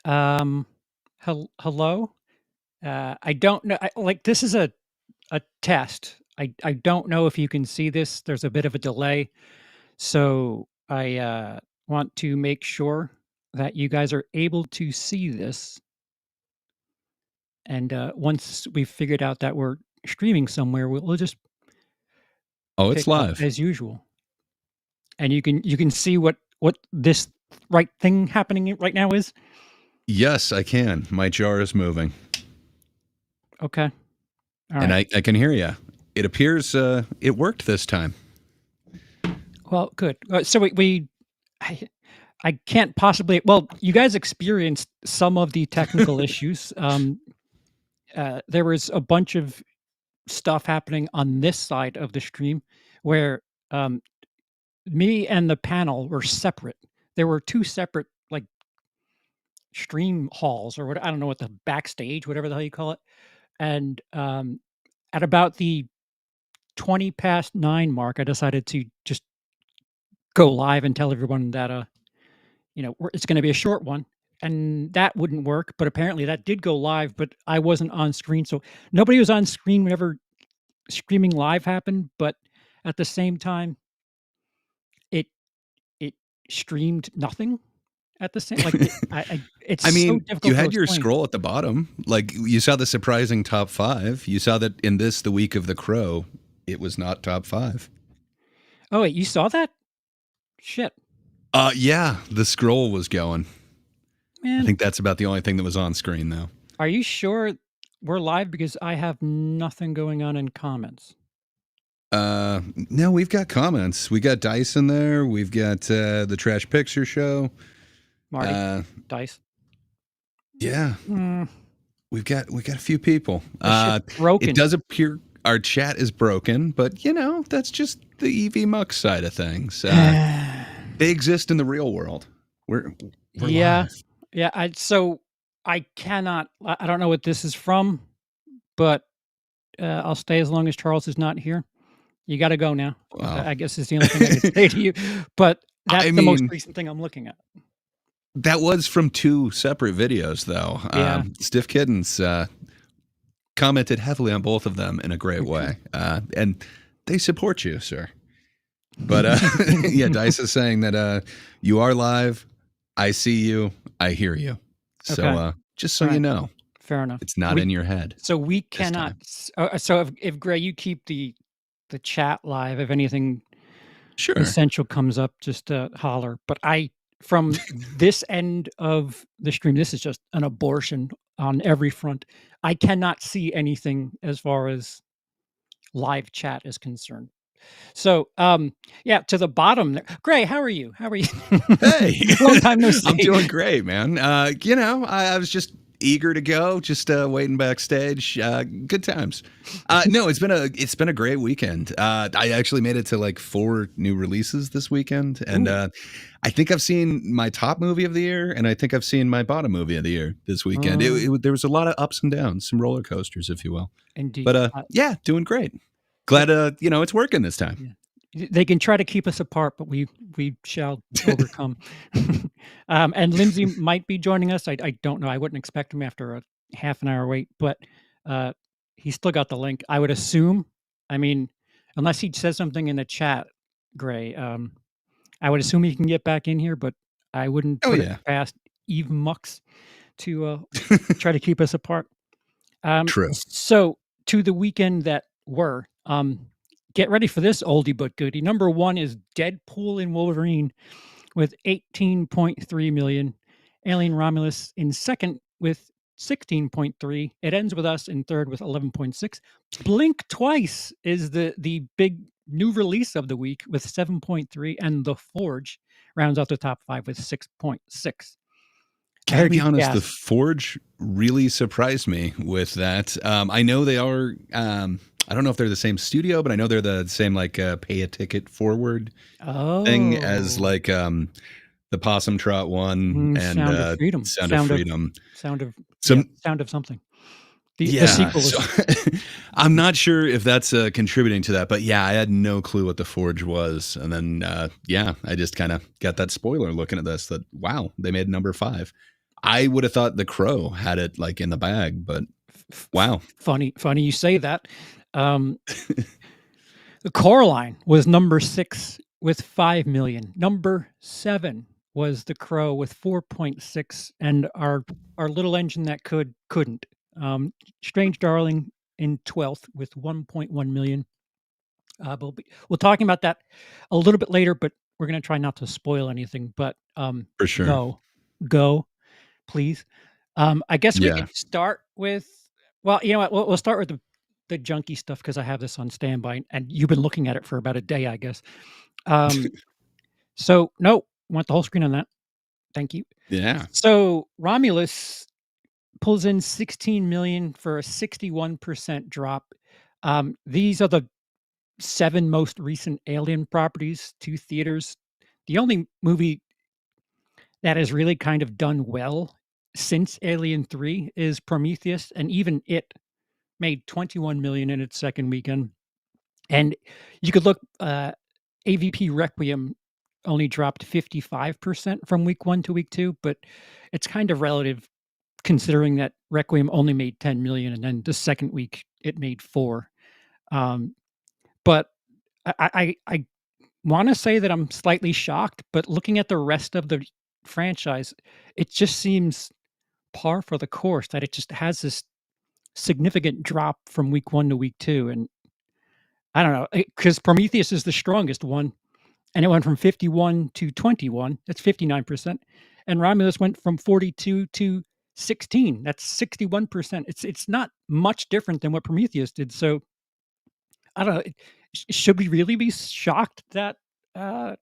Um, hello. I don't know. This is a test. I don't know if you can see this. There's a bit of a delay, so I want to make sure that you guys are able to see this. And once we've figured out that we're streaming somewhere, we'll just Oh, it's pick up live. as usual. And you can see what this right thing happening right now is. Yes, I can. My jar is moving. Okay. All And right. I can hear you. It appears it worked this time. Well, good. So I, I can't possibly. Well, you guys experienced some of the technical issues. There was a bunch of stuff happening on this side of the stream where um, me and the panel were separate. There were two separate like stream halls or what I don't know what the backstage, whatever the hell you call it. And at about the 20 past 9 mark, I decided to just go live and tell everyone that it's going to be a short one, and that wouldn't work. But apparently, that did go live, but I wasn't on screen, so nobody was on screen whenever streaming live happened. But at the same time, it it streamed nothing at the same. It's I so mean, you difficult to had your explain. scroll at the bottom. Like you saw the surprising top 5. You saw that in this, the week of the Crow, it was not top 5. Oh wait, you saw that? Shit, Yeah, the scroll was going. I man. think that's about the only thing that was on screen, though. Are you sure we're live? Because I have nothing going on in comments. No, we've got comments. We got Dice in there. We've got the Trash Picture Show. Marty, Dice. Yeah, Mm, we got a few people. this shit's broken. It does appear our chat is broken, but that's just the EV Muck side of things. They exist in the real world. We're Yeah. live. Yeah, so I cannot I don't know what this is from, but, I'll stay as long as Charles is not here. You gotta go now. Wow. I guess is the only thing I can say to you, but that's I the most mean, recent thing I'm looking at. that was from 2 separate videos, though. Yeah. Stiff Kittens commented heavily on both of them in a great way, and they support you, sir. But yeah, Dice is saying that you are live. I see you. I hear you. So Okay. just so you Alright. know, Fair enough. it's not in your head. So we this cannot time. so if Gray, you keep the chat live, if anything Sure. essential comes up, just, holler, but from this end of the stream, this is just an abortion on every front. I cannot see anything as far as live chat is concerned. So, yeah, to the bottom there. Gray, how are you? How are you? Hey, Long time no I'm see. doing great, man. I was just eager to go, just waiting backstage. Good times. No, it's been a great weekend. I actually made it to like 4 new releases this weekend, and I think I've seen my top movie of the year, and I think I've seen my bottom movie of the year this weekend. There was a lot of ups and downs, some roller coasters, if you will. Indeed. But yeah, doing great. Glad it's working this time. Yeah. They can try to keep us apart, but we shall overcome. And Lindsay might be joining us. I don't know. I wouldn't expect him after a half an hour wait, but he's still got the link. I would assume. I mean, unless he says something in the chat, Gray. I would assume he can get back in here, but I wouldn't put it past Eve Mux to try to keep us apart. True. So to the weekend that were. Get ready for this oldie but goodie. Number 1 is Deadpool and Wolverine with 18.3 million. Alien Romulus in second with 16.3. It ends with us in third with 11.6. Blink Twice is the big new release of the week with 7.3, and The Forge rounds out the top 5 with 6.6. Gotta be honest, The Forge really surprised me with that. I know they are. I don't know if they're the same studio, but I know they're the same like pay a ticket forward thing as like the Possum Trot one and Sound of Freedom. Sound of Freedom. Sound of something. The sequel was. I'm not sure if that's contributing to that, but yeah, I had no clue what The Forge was, and then I just kind of got that spoiler looking at this. That wow, they made number 5. I would have thought The Crow had it like in the bag, but wow. Funny you say that. Um, the Coraline was number 6 with 5 million. Number 7 was The Crow with 4.6, and our little engine that couldn't. Strange Darling in 12th with 1.1 million. We'll talking about that a little bit later, but we're gonna try not to spoil anything. But For sure. go, please. I guess we Yeah, could start with. Well, you know what? We'll start with the junky stuff because I have this on standby, and you've been looking at it for about a day, I guess. Um, so no, want the whole screen on that. Thank you. yeah. So Romulus pulls in 16 million for a 61% drop. These are the 7 most recent Alien properties to theaters. The only movie that has really kind of done well since Alien 3 is Prometheus, and even it made 21 million in its second weekend. And you could look, AVP Requiem only dropped 55% from week 1 to week 2, but it's kind of relative considering that Requiem only made 10 million and then the second week it made 4. Um, but I wanna say that I'm slightly shocked, but looking at the rest of the franchise, it just seems par for the course that it just has this significant drop from week 1 to week 2, and I don't know, because Prometheus is the strongest one, and it went from 51 to 21, that's 59%, and Romulus went from 42 to 16, that's 61%. It's not much different than what Prometheus did, so I don't know, should we really be shocked that, uh,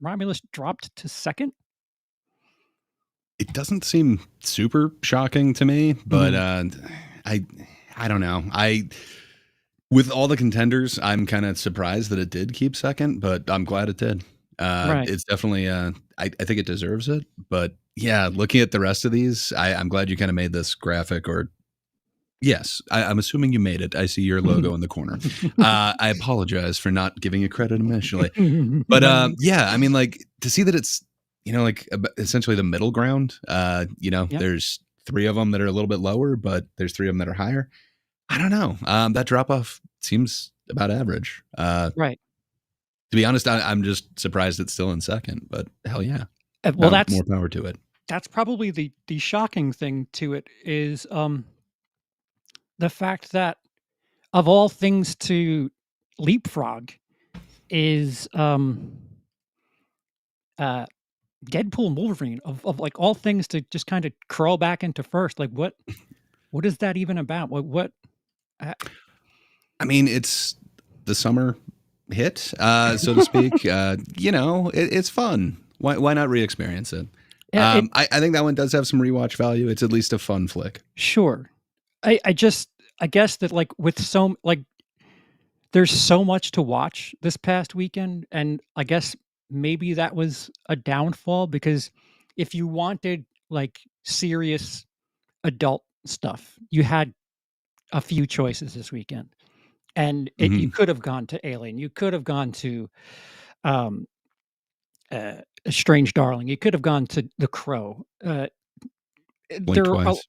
Romulus dropped to 2nd? It doesn't seem super shocking to me, but Mhm. I I don't know. I with all the contenders, I'm kind of surprised that it did keep second, but I'm glad it did. Right. It's definitely I think it deserves it, but yeah, looking at the rest of these, I'm glad you kind of made this graphic or yes, I'm assuming you made it. I see your logo in the corner. I apologize for not giving you credit initially. But, No. yeah, I mean, like, to see that it's, like, essentially the middle ground, Yep, there's 3 of them that are a little bit lower, but there's 3 of them that are higher. I don't know, that drop off seems about average. right. To be honest, I'm just surprised it's still in second, but hell yeah, Well, more power to it. that's probably the shocking thing to it is, the fact that of all things to leapfrog is, uh, Deadpool and Wolverine of, like, all things to just kinda crawl back into first, like, what is that even about? What uh I mean, it's the summer hit, so to speak. It's fun. Why not re-experience it? yeah, it I think that one does have some rewatch value. It's at least a fun flick. sure. I just I guess that, like, with like, there's so much to watch this past weekend, and I guess maybe that was a downfall because if you wanted, like, serious adult stuff, you had a few choices this weekend, and you Mhm. could have gone to Alien, you could have gone to, um, A Strange Darling, you could have gone to The Crow, Blink there are twice,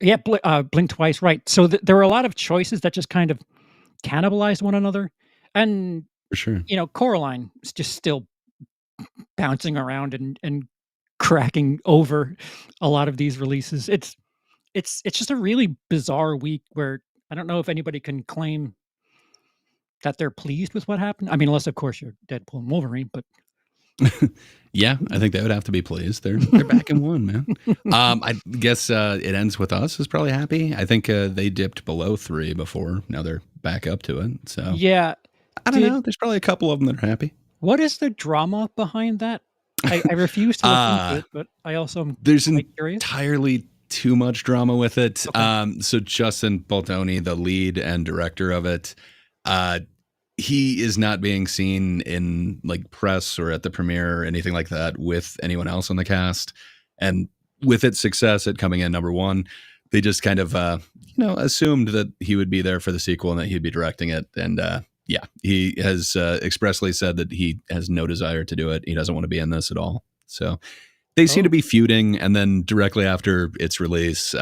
yeah, Blink Twice, right, so there were a lot of choices that just kind of cannibalized one another, and, for sure. Coraline is just still bouncing around and cracking over a lot of these releases. It's just a really bizarre week where I don't know if anybody can claim that they're pleased with what happened. I mean, unless of course you're Deadpool and Wolverine, but Yeah, I think they would have to be pleased. They're back in one, man. I guess it ends with us is probably happy. I think they dipped below 3 before. Now they're back up to it. So yeah, I don't did know. There's probably a couple of them that are happy. what is the drama behind that? I refuse to look into Uh it, but I also am there's quite curious. entirely too much drama with it. Okay. So Justin Baldoni, the lead and director of it, uh, he is not being seen in like press or at the premiere or anything like that with anyone else on the cast. And with its success at coming in number one, they just kind of assumed that he would be there for the sequel and that he'd be directing it. And yeah, he has expressly said that he has no desire to do it. He doesn't want to be in this at all. So They seem to Oh. be feuding, and then directly after its release,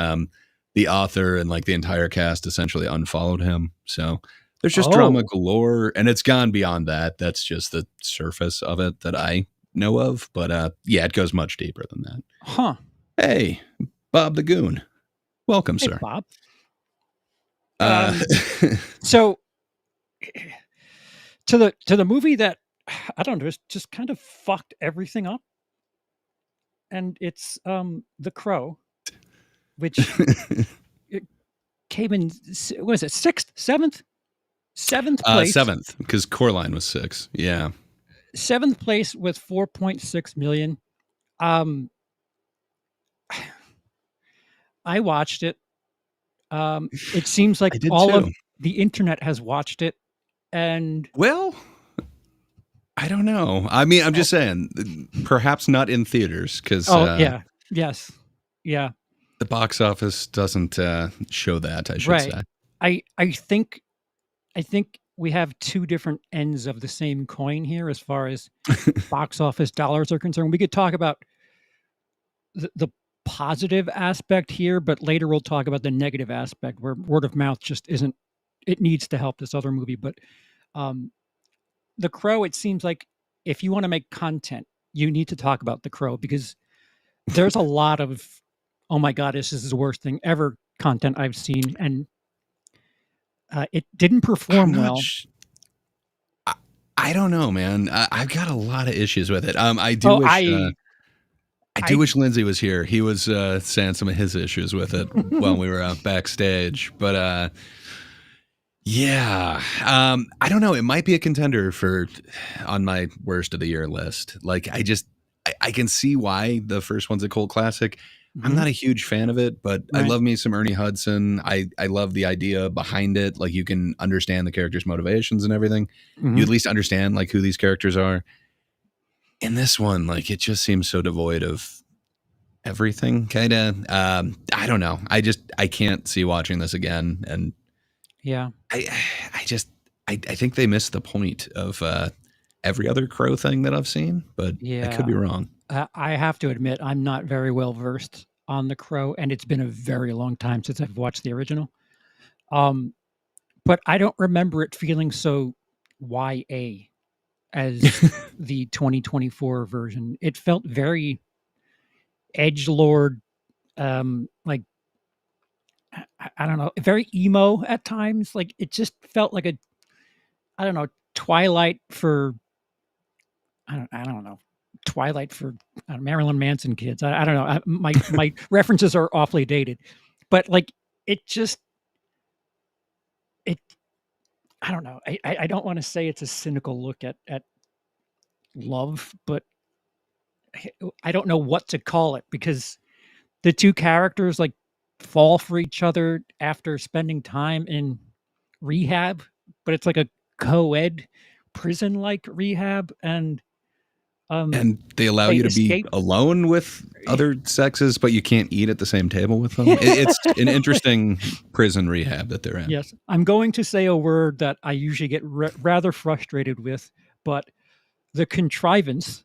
the author and like the entire cast essentially unfollowed him. So there's just drama Oh. galore, and it's gone beyond that. That's just the surface of it that I know of. But yeah, it goes much deeper than that. Huh. Hey, Bob the Goon, welcome, Hey, sir. Bob. Uh, So to the movie that I don't know, just kind of fucked everything up, and it's The Crow, which it came in what is it, sixth, seventh place, seventh, because Coraline was six. Yeah. seventh place with 4.6 million. Um, I watched it. It seems like I did all too. of the internet has watched it, and Well, I don't know. I mean, I'm oh, just saying, perhaps not in theaters because oh yeah, yes, yeah, the box office doesn't show that, I should right. say. I think we have two different ends of the same coin here as far as box office dollars are concerned. We could talk about the positive aspect here, but later we'll talk about the negative aspect where word of mouth just isn't. It needs to help this other movie, but um, The Crow. It seems like if you want to make content, you need to talk about The Crow because there's a lot of oh my god, this is the worst thing ever content I've seen, and it didn't I'm perform not. well. I don't know, man. I've got a lot of issues with it. I do Oh, wish. I I do I wish Lindsay was here. He was saying some of his issues with it while we were backstage. But yeah, I don't know. It might be a contender for on my worst of the year list. Like, I can see why the first one's a cult classic. I'm Mhm, not a huge fan of it, but I right. love me some Ernie Hudson. I love the idea behind it. Like, you can understand the characters' motivations and everything. You Mhm. at least understand like who these characters are. In this one, like, it just seems so devoid of everything. Kind of. I don't know. I can't see watching this again, and Yeah. I I just I think they missed the point of every other Crow thing that I've seen, but I could Yeah. be wrong. I have to admit, I'm not very well versed on The Crow, and it's been a very long time since I've watched the original. Um, but I don't remember it feeling so YA as the 2024 version. It felt very edgelord, like I don't know, very emo at times. Like it just felt like a I don't know Twilight for I don't know Twilight for Marilyn Manson kids. I don't know. My references are awfully dated, but like it just it I don't know. I don't want to say it's a cynical look at love, but I don't know what to call it because the two characters like fall for each other after spending time in rehab, but it's like a co-ed prison like rehab, and um And they allow they you to be escape. alone with other sexes, but you can't eat at the same table with them. It's an interesting prison rehab that they're in. Yes, I'm going to say a word that I usually get rather frustrated with, but the contrivance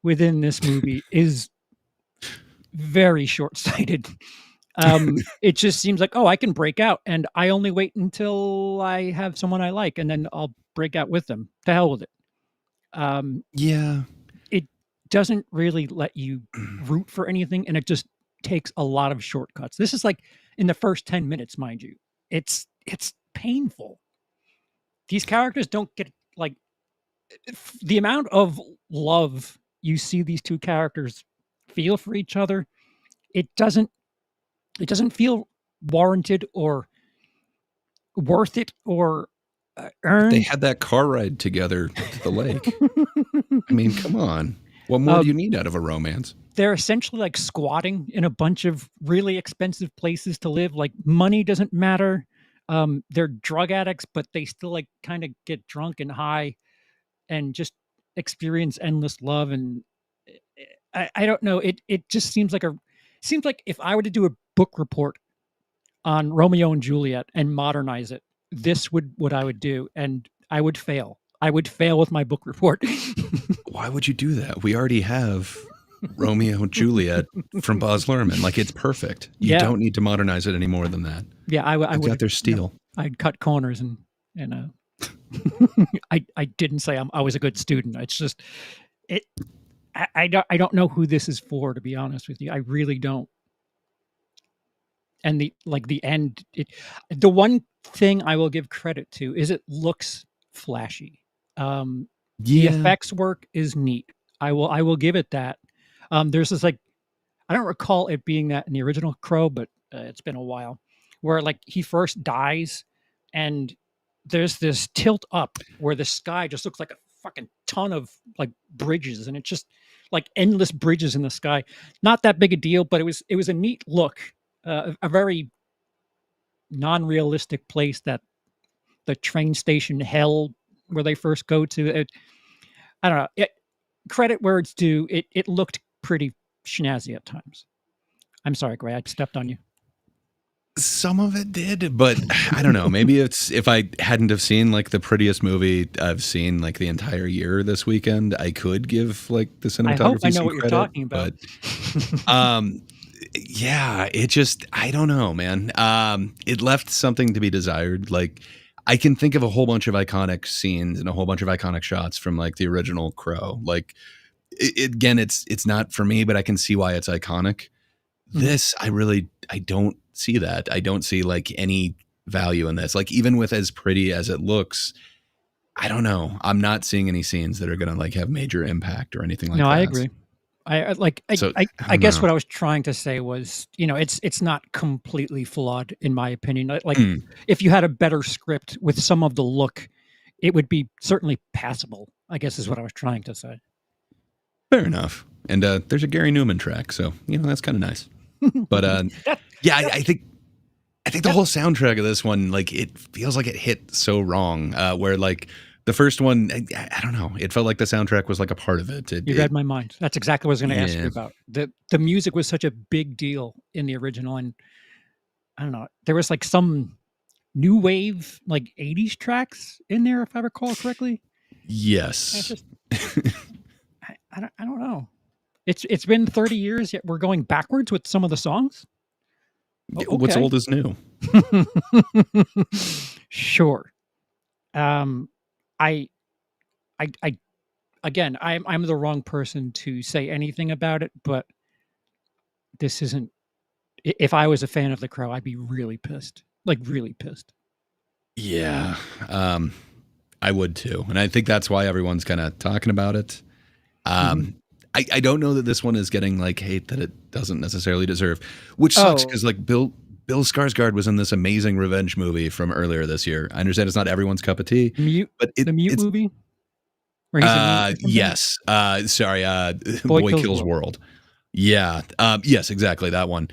within this movie is very short-sighted. It just seems like, oh, I can break out, and I only wait until I have someone I like, and then I'll break out with them. To hell with it. Um, Yeah. it doesn't really let you root for anything, and it just takes a lot of shortcuts. This is like in the first 10 minutes, mind you. It's painful. These characters don't get like the amount of love you see these two characters feel for each other. It doesn't it doesn't feel warranted or worth it or They earned. had that car ride together to the lake. I mean, come on. What more do you um, need out of a romance? they're essentially like squatting in a bunch of really expensive places to live. Like money doesn't matter. They're drug addicts, but they still like kind of get drunk and high and just experience endless love. And I don't know. It just seems like if I were to do a book report on Romeo and Juliet and modernize it, this would what I would do, and I would fail. I would fail with my book report. Why would you do that? We already have Romeo and Juliet from Baz Luhrmann. Like, it's perfect. You Yeah. don't need to modernize it any more than that. Yeah, I They've would got have, their steel. I'd cut corners and I didn't say I was a good student. It's just it I don't know who this is for, to be honest with you. I really don't. And the end, the one thing I will give credit to is it looks flashy. The Yeah. effects work is neat. I will give it that. There's this like I don't recall it being that in the original Crow, but it's been a while, where like he first dies, and there's this tilt up where the sky just looks like a fucking ton of like bridges, and it's just like endless bridges in the sky. Not that big a deal, but it was a neat look, a very non-realistic place that the train station hell where they first go to. I don't know. Credit where it's due. It looked pretty snazzy at times. I'm sorry, Gray. I stepped on you. Some of it did, but I don't know. Maybe it's if I hadn't have seen like the prettiest movie I've seen like the entire year this weekend, I could give like the I hope I cinematography know some what you're credit. talking about. But yeah, it just I don't know, man. It left something to be desired. Like I can think of a whole bunch of iconic scenes and a whole bunch of iconic shots from like the original Crow. Like again, it's not for me, but I can see why it's iconic. Mhm. This I don't see that. I don't see like any value in this. Like even with as pretty as it looks, I don't know. I'm not seeing any scenes that are gonna like have major impact or anything like No, I that. agree. I like So I I don't guess know. what I was trying to say was, it's not completely flawed in my opinion. Like Mm, if you had a better script with some of the look, it would be certainly passable, I guess is what I was trying to say. fair enough. And there's a Gary Newman track, so that's kind of nice. But That yeah, that I think the that whole soundtrack of this one, like it feels like it hit so wrong. Where like the first one, I don't know, it felt like the soundtrack was like a part of it. you read my mind. That's exactly what I was gonna ask you Yeah. about. The music was such a big deal in the original, and I don't know, there was like some new wave, like 80s tracks in there, if I recall correctly. And it's Yes. just I don't know. It's been 30 years, yet we're going backwards with some of the songs? What's Okay. old is new. Sure. Um, I I again, I'm the wrong person to say anything about it, but this isn't if I was a fan of The Crow, I'd be really pissed, like, really pissed. Yeah. Um, I would too. And I think that's why everyone's kind of talking about it. Mhm. Um, I don't know that this one is getting like hate that it doesn't necessarily deserve, which sucks Oh, because like Bill Skarsgård was in this amazing revenge movie from earlier this year. I understand it's not everyone's cup of tea, Mute but the Mute it's movie where he's a mute or something? yes. Sorry, Boy Boy Kills Kills World. World. Yeah. Yes, exactly that one.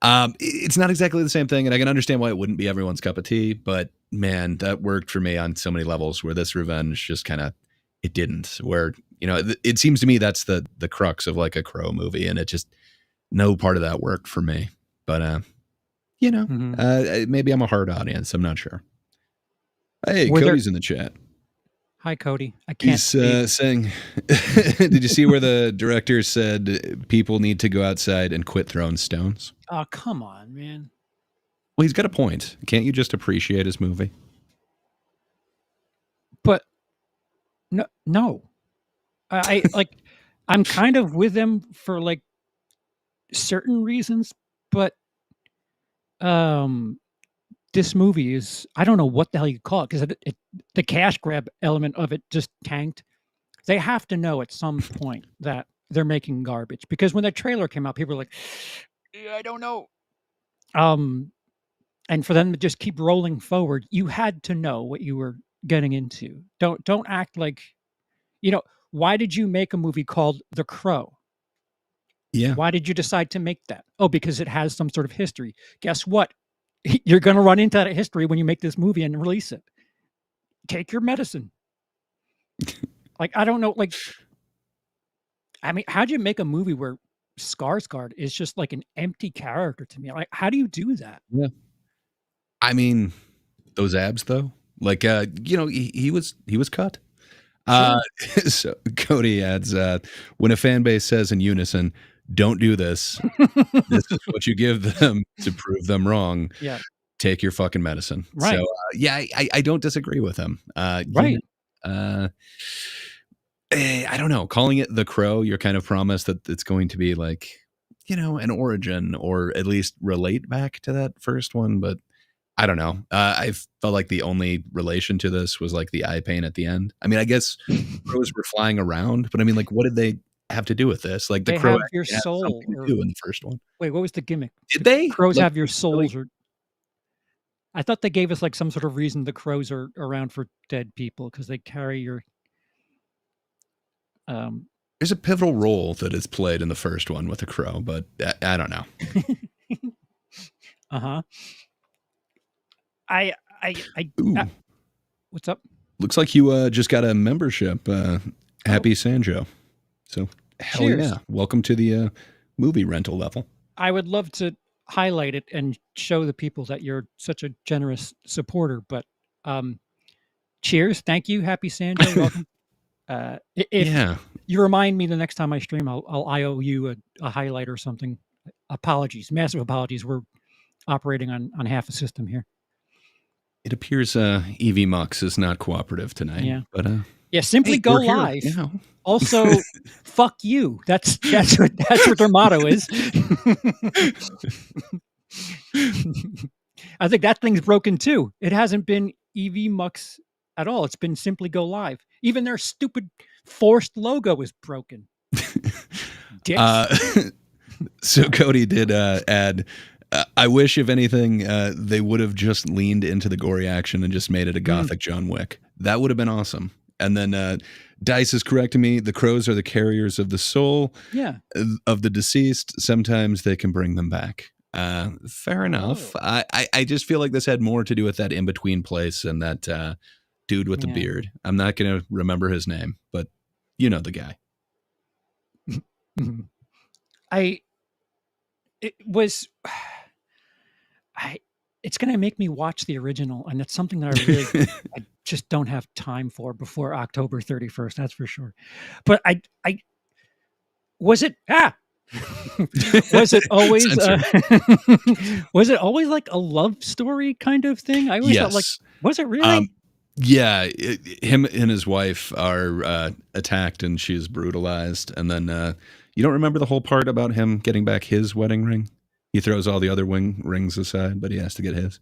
It's not exactly the same thing, and I can understand why it wouldn't be everyone's cup of tea. But man, that worked for me on so many levels. Where this revenge just kind of it didn't. Where it seems to me that's the crux of like a Crow movie, and it just no part of that worked for me. But Mhm. maybe I'm a hard audience. I'm not sure. Hey, Were there Cody's in the chat. Hi, Cody. I can't He's speak. saying, "Did you see where the director said people need to go outside and quit throwing stones?" Oh, come on, man. Well, he's got a point. Can't you just appreciate his movie? But no. I like I'm kind of with them for, like, certain reasons, but, um, this movie is I don't know what the hell you call it 'cause the cash grab element of it just tanked. They have to know at some point that they're making garbage because when the trailer came out, people were like, "Yeah, I don't know." Um, and for them to just keep rolling forward, you had to know what you were getting into. Don't act like you know, why did you make a movie called The Crow? Yeah. Why did you decide to make that? Oh, because it has some sort of history. Guess what? You're gonna run into that history when you make this movie and release it. Take your medicine. Like, I don't know, like, I mean, how do you make a movie where Skarsgård is just like an empty character to me? Like, how do you do that? Yeah. I mean, those abs though. Like he was cut. Uh, Sure. so Cody adds, when a fan base says in unison, "Don't do this. This is what you give them to prove them wrong. Yeah. Take your fucking medicine." So, Right. yeah, I don't disagree with him. Right. Uh, I don't know. Calling it The Crow, you're kind of promised that it's going to be like, an origin or at least relate back to that first one, but I don't know. I felt like the only relation to this was like the eye pain at the end. I mean, I guess crows were flying around, but I mean, like, what did they have to do with this? Like, the They crow have your actually had soul, something to or do in the first one. wait, what was the gimmick? Did they? Crows Like, have your really? souls, or I thought they gave us, like, some sort of reason the crows are around for dead people because they carry your, um There's a pivotal role that is played in the first one with a crow, but I don't know. Uh-huh. I I Ooh, what's up? looks like you just got a membership. Oh, Happy Sanjo. So, hell cheers. yeah. Welcome to the movie rental level. I would love to highlight it and show the people that you're such a generous supporter, but, um, cheers, thank you, happy Sanjo, welcome. I if Yeah. you remind me the next time I stream, I'll IO you a highlight or something. Apologies, massive apologies, we're operating on half a system here. It appears Evie Mux is not cooperative tonight, Yeah. but Yeah, simply hey, go we're here live. now. Also, "Fuck you." That's what their motto is. I think that thing's broken too. It hasn't been EV Mux at all. It's been simply go live. Even their stupid forced logo is broken. Dicks. uh, so Cody did add, I wish, if anything, they would have just leaned into the gory action and just made it a Mm, gothic John Wick. That would have been awesome. And then Dice is correcting me. The crows are the carriers of the soul yeah. of the deceased. Sometimes they can bring them back. Fair enough. Oh, I just feel like this had more to do with that in between place and that dude with the yeah. beard. I'm not going to remember his name, but you know the guy. Mhm. I it was I it's gonna make me watch the original, and it's something that I just don't have time for before October 31st, that's for sure. But I was it was it always, Censored. was it always like a love story kind of thing? I always thought, like, Yes. was it really? Um, yeah, him and his wife are attacked and she's brutalized. And then you don't remember the whole part about him getting back his wedding ring? He throws all the other rings aside, but he has to get his.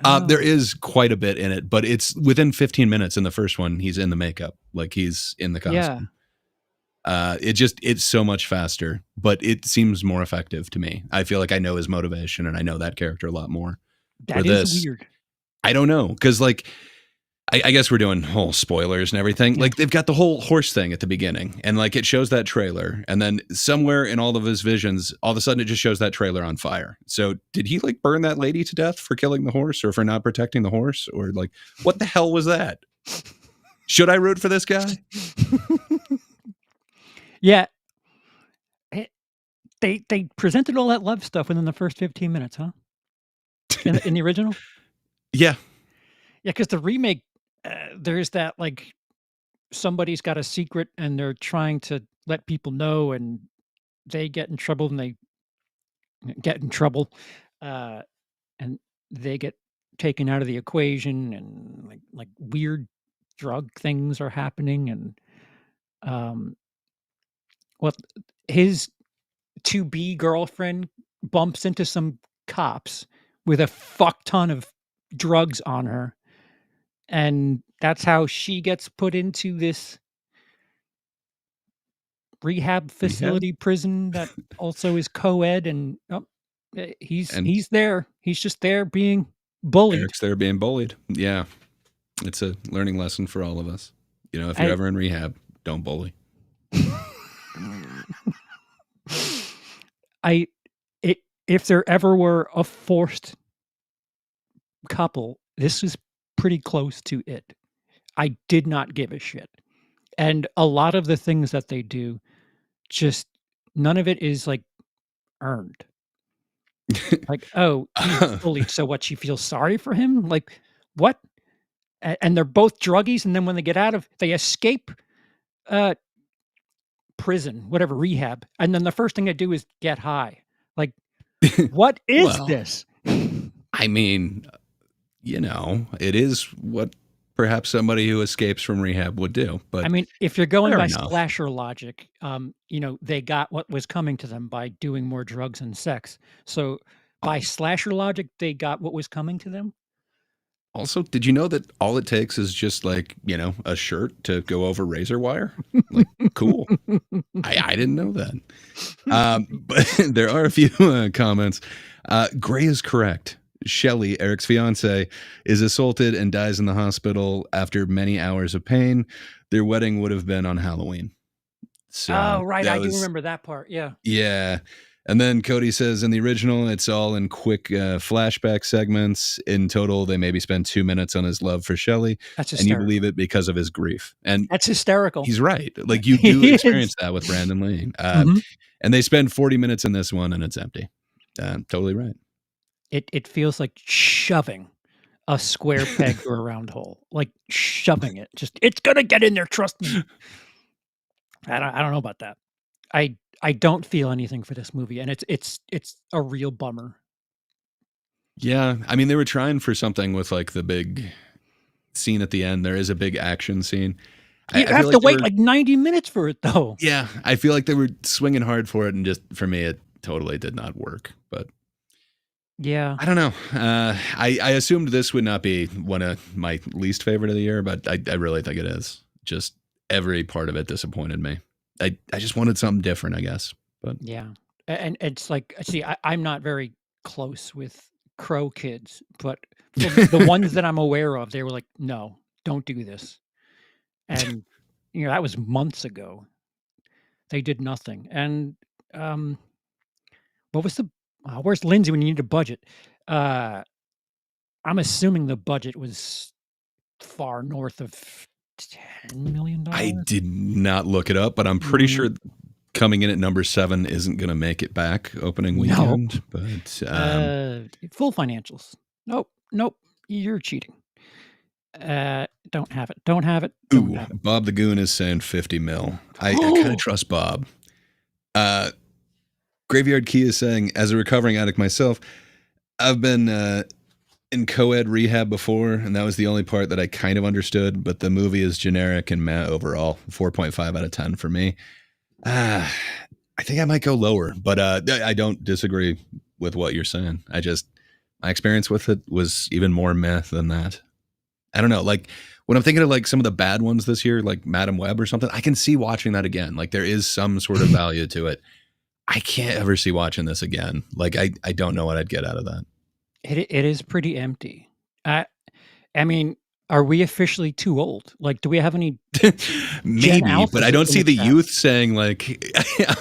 There Oh, is quite a bit in it, but it's within 15 minutes in the first one. He's in the makeup, like he's in the yeah. costume. It's so much faster, but it seems more effective to me. I feel like I know his motivation and I know that character a lot more. Where That is this, weird. I don't know, because like I guess we're doing whole spoilers and everything. Yeah. Like they've got the whole horse thing at the beginning, and like it shows that trailer, and then somewhere in all of his visions, all of a sudden it just shows that trailer on fire. So did he like burn that lady to death for killing the horse, or for not protecting the horse, or like what the hell was that? Should I root for this guy? Yeah, eh, they presented all that love stuff within the first 15 minutes, huh? In the original? Yeah, Yeah, because the remake, there's that, like, somebody's got a secret and they're trying to let people know, and they get in trouble, and they get in trouble, uh, and they get taken out of the equation, and, like, weird drug things are happening, and, um, well, his to-be girlfriend bumps into some cops with a fuck ton of drugs on her, and that's how she gets put into this rehab rehab, facility prison that also is co-ed, and, oh, and he's there. He's just there being bullied. Eric's there being bullied. Yeah, it's a learning lesson for all of us. You know, if you're I ever in rehab, don't bully. I I if there ever were a forced couple, this is pretty close to it. I did not give a shit, and a lot of the things that they do, just none of it is, like, earned. Like, "Oh, he's bullied, so what, she feels sorry for him?" Like, what? And they're both druggies, and then when they get out of they escape uh, prison, whatever, rehab, and then the first thing I do is get high. Like, what is Well, this? I mean, it is what perhaps somebody who escapes from rehab would do, I but mean, if you're going fair by enough. slasher logic, they got what was coming to them by doing more drugs and sex. So, by slasher logic, they got what was coming to them? Also, did you know that all it takes is just like, a shirt to go over razor wire? Like, cool. I didn't know that. But there are a few comments. Gray is correct. Shelley, Eric's fiance, is assaulted and dies in the hospital after many hours of pain. Their wedding would have been on Halloween. Oh, So right, that I do was, remember that part, yeah. yeah. And then Cody says in the original, it's all in quick flashback segments. In total, they maybe spend 2 minutes on his love for Shelley, That's and you hysterical. believe it because of his grief. And That's hysterical. he's right. Like you do He is. experience that with Brandon Lee. Mhm. And they spend 40 minutes in this one and it's empty. Totally right. It feels like shoving a square peg through a round hole, like, shoving it, just, "It's gonna get in there, trust me." I don't know about that. I don't feel anything for this movie, and it's a real bummer. Yeah. I mean, they were trying for something with like the big scene at the end. There is a big action scene. You I feel have to like they wait, were, like, 90 minutes for it, though. yeah, I feel like they were swinging hard for it. And just for me, it totally did not work. But Yeah. I don't know. I assumed this would not be one of my least favorite of the year, but I really think it is. Just every part of it disappointed me. I just wanted something different, I guess. But Yeah, and it's like, see, I'm not very close with Crow kids, but for the ones that I'm aware of, they were like, "No, don't do this." And, that was months ago. They did nothing, and, um, what was the where's Lindsay when you need a budget? Uh, I'm assuming the budget was far north of I $10,000,000? did not look it up, but I'm pretty Mm, sure coming in at number 7 isn't going to make it back opening no. weekend. But Full financials. Nope, nope, you're cheating. Don't have it, don't have it, don't ooh, have it. Bob the Goon is saying 50 mil. I kind of trust Bob. Uh, Graveyard Key is saying, as a recovering addict myself, I've been in co-ed rehab before, and that was the only part that I kind of understood. But the movie is generic and meh overall. 4.5 out of 10 for me. I think I might go lower, but I don't disagree with what you're saying. My experience with it was even more meh than that. I don't know. Like when I'm thinking of like some of the bad ones this year, like Madam Web or something, I can see watching that again. Like there is some sort of value to it. I can't ever see watching this again. Like I don't know what I'd get out of that. It is pretty empty. I I mean, are we officially too old? Like, do we have any Gen Maybe, but I Alphas don't in see the the chat? youth saying like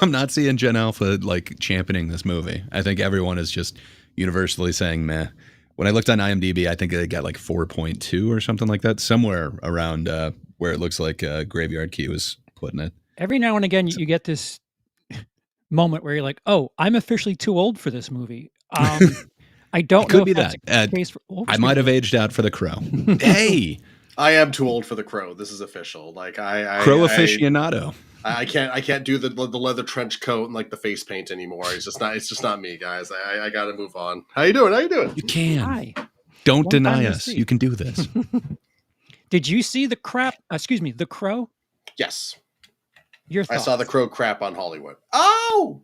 I'm not seeing Gen Alpha like championing this movie. I think everyone is just universally saying meh. When I looked on IMDb, I think they got like 4.2 or something like that, somewhere around where it looks like Graveyard Key was putting it. Every now and again, So, you get this moment where you're like, "Oh, I'm officially too old for this movie." I it don't know could if be that's that. the case for I might have Wolverine. aged out for the Crow. Hey, I am too old for the Crow. This is official. Like Crow aficionado. I can't do the leather trench coat and like the face paint anymore. It's just not me, guys. I got to move on. How you doing? How you doing? You can. Hi, Don't long time deny no us. see. You can do this. Did you see The Crow? Yes, Your I thoughts? saw the Crow crap on Hollywood. Oh,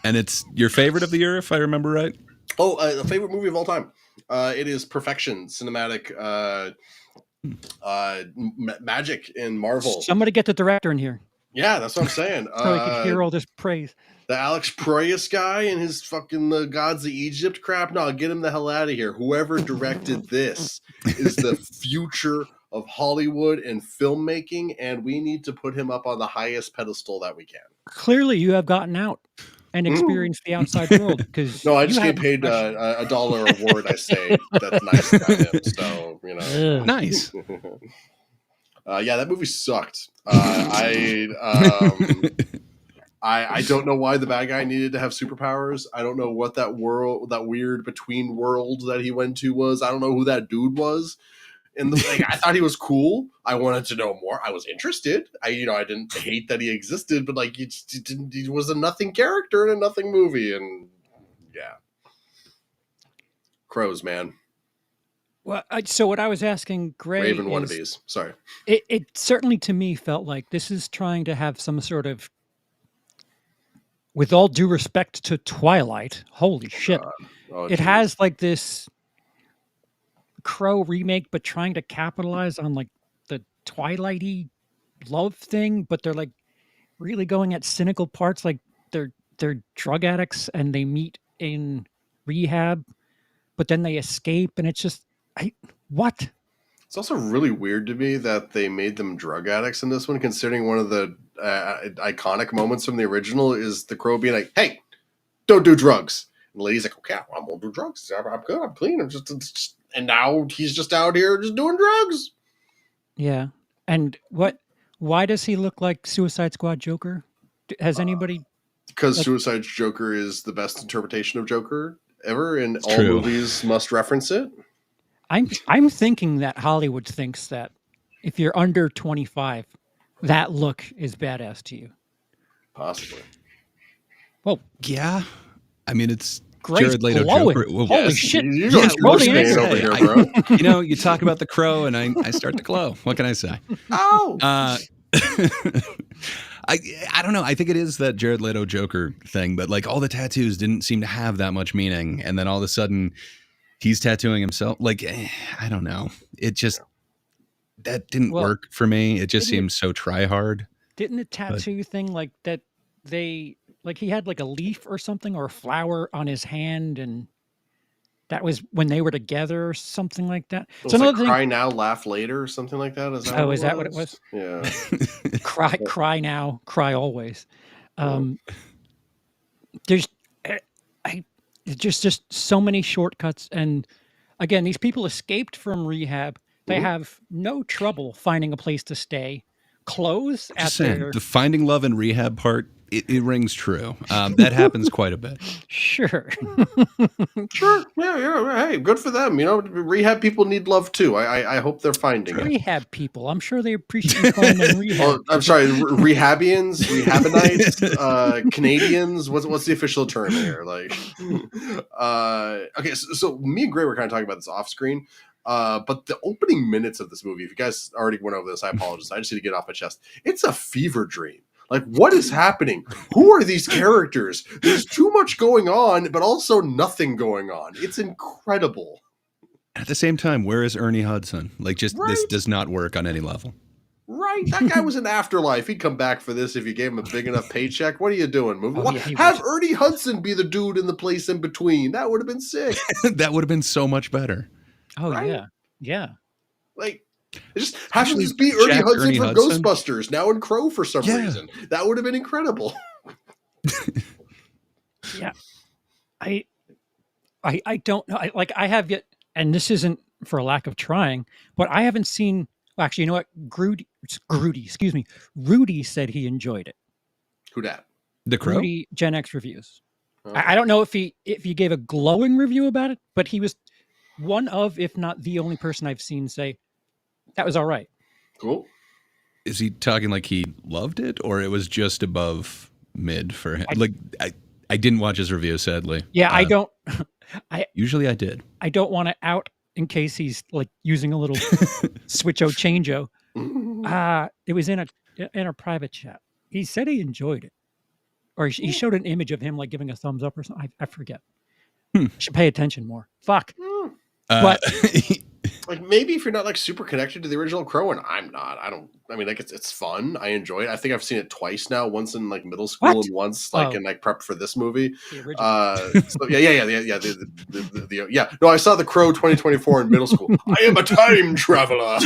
And it's your favorite of the year, if I remember right. the favorite movie of all time. It is perfection, cinematic magic in Marvel. Somebody get the director in here Yeah, that's what I'm saying. so we could hear all this praise. The Alex Proyas guy and his fucking the Gods of Egypt crap. No, get him the hell out of here. Whoever directed this is the future of Hollywood and filmmaking, and we need to put him up on the highest pedestal that we can. Clearly, you have gotten out and experienced the outside world because No, I you just have get paid a $1 a word I say that's nice about him. So, Ugh. Nice. Yeah, that movie sucked. I don't know why the bad guy needed to have superpowers. I don't know what that weird between world that he went to was. I don't know who that dude was. And I thought he was cool. I wanted to know more. I was interested. I didn't hate that he existed, but like he was a nothing character in a nothing movie, and yeah, crows, man. Well, so what I was asking Gray Raven is, wannabes. Sorry. it certainly to me felt like this is trying to have some sort of, with all due respect to Twilight, holy shit, Oh, it geez. has like this Crow remake, but trying to capitalize on like the Twilighty love thing, but they're like really going at cynical parts, like they're drug addicts and they meet in rehab, but then they escape, and it's just what? It's also really weird to me that they made them drug addicts in this one, considering one of the iconic moments from the original is the crow being like, "Hey, don't do drugs." And the lady's like, "Okay, I won't do drugs. I'm good. I'm clean. I'm just." And now he's just out here just doing drugs. Yeah. And what? Why does he look like Suicide Squad Joker? Has anybody? Because Like- Suicide Joker is the best interpretation of Joker ever, and all true. movies must reference it. I'm thinking that Hollywood thinks that if you're under 25, that look is badass to you. Possibly. Well, Yeah. I mean, it's Gray's Jared Leto glowing. Joker. Well, Holy Yes, shit! You Yeah, go what Super can I Saiyan over say? here, bro. You know, you talk about the crow, and I start to glow. What can I say? Oh. I don't know. I think it is that Jared Leto Joker thing, but like all the tattoos didn't seem to have that much meaning, and then all of a sudden he's tattooing himself. Like I don't know. It just that didn't work for me. It just seems so try hard. Didn't the tattoo thing like that? They like he had like a leaf or something or a flower on his hand, and that was when they were together or something like that. It was So like another thing. cry now, laugh later, or something like that. Is that Oh, is that what it was? Yeah. Cry now, cry always. There's just so many shortcuts, and again, these people escaped from rehab. They have no trouble finding a place to stay. Clothes at Just saying, their the finding love in rehab part, it rings true. That happens quite a bit. sure. Sure. Yeah. Hey, good for them. You know, rehab people need love too. I hope they're finding it. Rehab people. I'm sure they appreciate you calling them rehab. Oh, I'm sorry, rehabians, rehabanites, Canadians. What's the official term here? Like, okay, so me and Gray were kind of talking about this off screen. But the opening minutes of this movie, if you guys already went over this, I apologize. I just need to get it off my chest. It's a fever dream. Like, what is happening? Who are these characters? There's too much going on, but also nothing going on. It's incredible. At the same time, where is Ernie Hudson? Like, just this does not work on any level. Right, that guy was in Afterlife. He'd come back for this if you gave him a big enough paycheck. What are you doing? Have Ernie Hudson be the dude in the place in between. That would have been sick. That would have been so much better. Oh yeah. Like, just have him just be Ernie Hudson from Ghostbusters, now in Crow for some reason. That would have been incredible. Yeah, I don't know. I have yet, and this isn't for a lack of trying, but I haven't seen. Well, actually, you know what? Rudy said he enjoyed it. Who dat? The Crow? Rudy Gen X Reviews. Okay. I don't know if he gave a glowing review about it, but he was one of, if not the only person I've seen say that was all right. Cool. Is he talking like he loved it, or it was just above mid for him? I didn't watch his review, sadly. Yeah, I don't. Usually I did. I don't want to out in case he's like using a little switcho changeo. It was in a private chat. He said he enjoyed it, or he showed an image of him like giving a thumbs up or something. I forget. Should pay attention more. Fuck. But like, maybe if you're not like super connected to the original Crow, and I'm not. I mean, like, it's fun. I enjoy it. I think I've seen it twice now. Once in like middle school and once like in like prep for this movie. So yeah. No, I saw the Crow 2024 in middle school. I am a time traveler.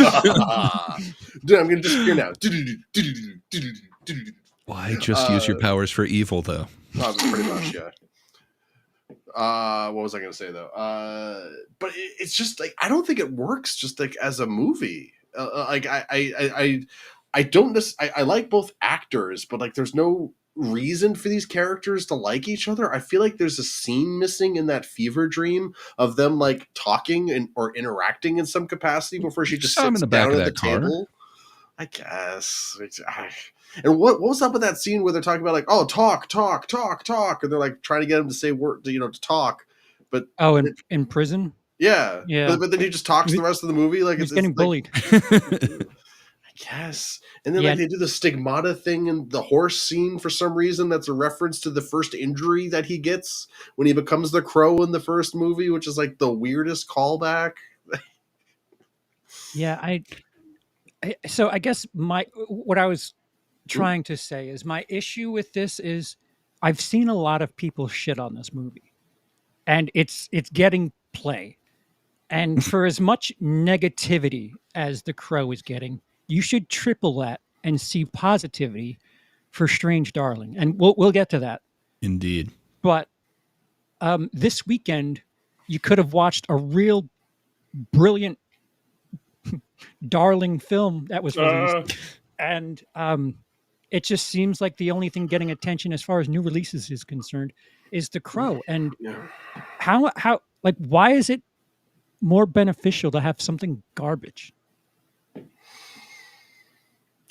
Dude, I'm gonna disappear now. Why just use your powers for evil, though? Pretty much, yeah. What was I going to say though? But it's just like, I don't think it works just like as a movie. Like I don't I like both actors, but like there's no reason for these characters to like each other. I feel like there's a scene missing in that fever dream of them like talking and or interacting in some capacity before she just saw him in sits the back down of at the that car. table. I guess. And what was up with that scene where they're talking about like, oh, talk, and they're like trying to get him to say word, to talk, but in prison, yeah. But then he just talks the rest of the movie like he's getting bullied. Yes. And then Yeah. like they do the stigmata thing in the horse scene for some reason. That's a reference to the first injury that he gets when he becomes the crow in the first movie, which is like the weirdest callback. Yeah, so I guess what I was trying to say is my issue with this is I've seen a lot of people shit on this movie, and it's getting play. And for as much negativity as The Crow is getting, you should triple that and see positivity for Strange Darling. And we'll get to that. Indeed. But this weekend, you could have watched a real brilliant darling film that was released. And it just seems like the only thing getting attention as far as new releases is concerned is The Crow. And how like why is it more beneficial to have something garbage?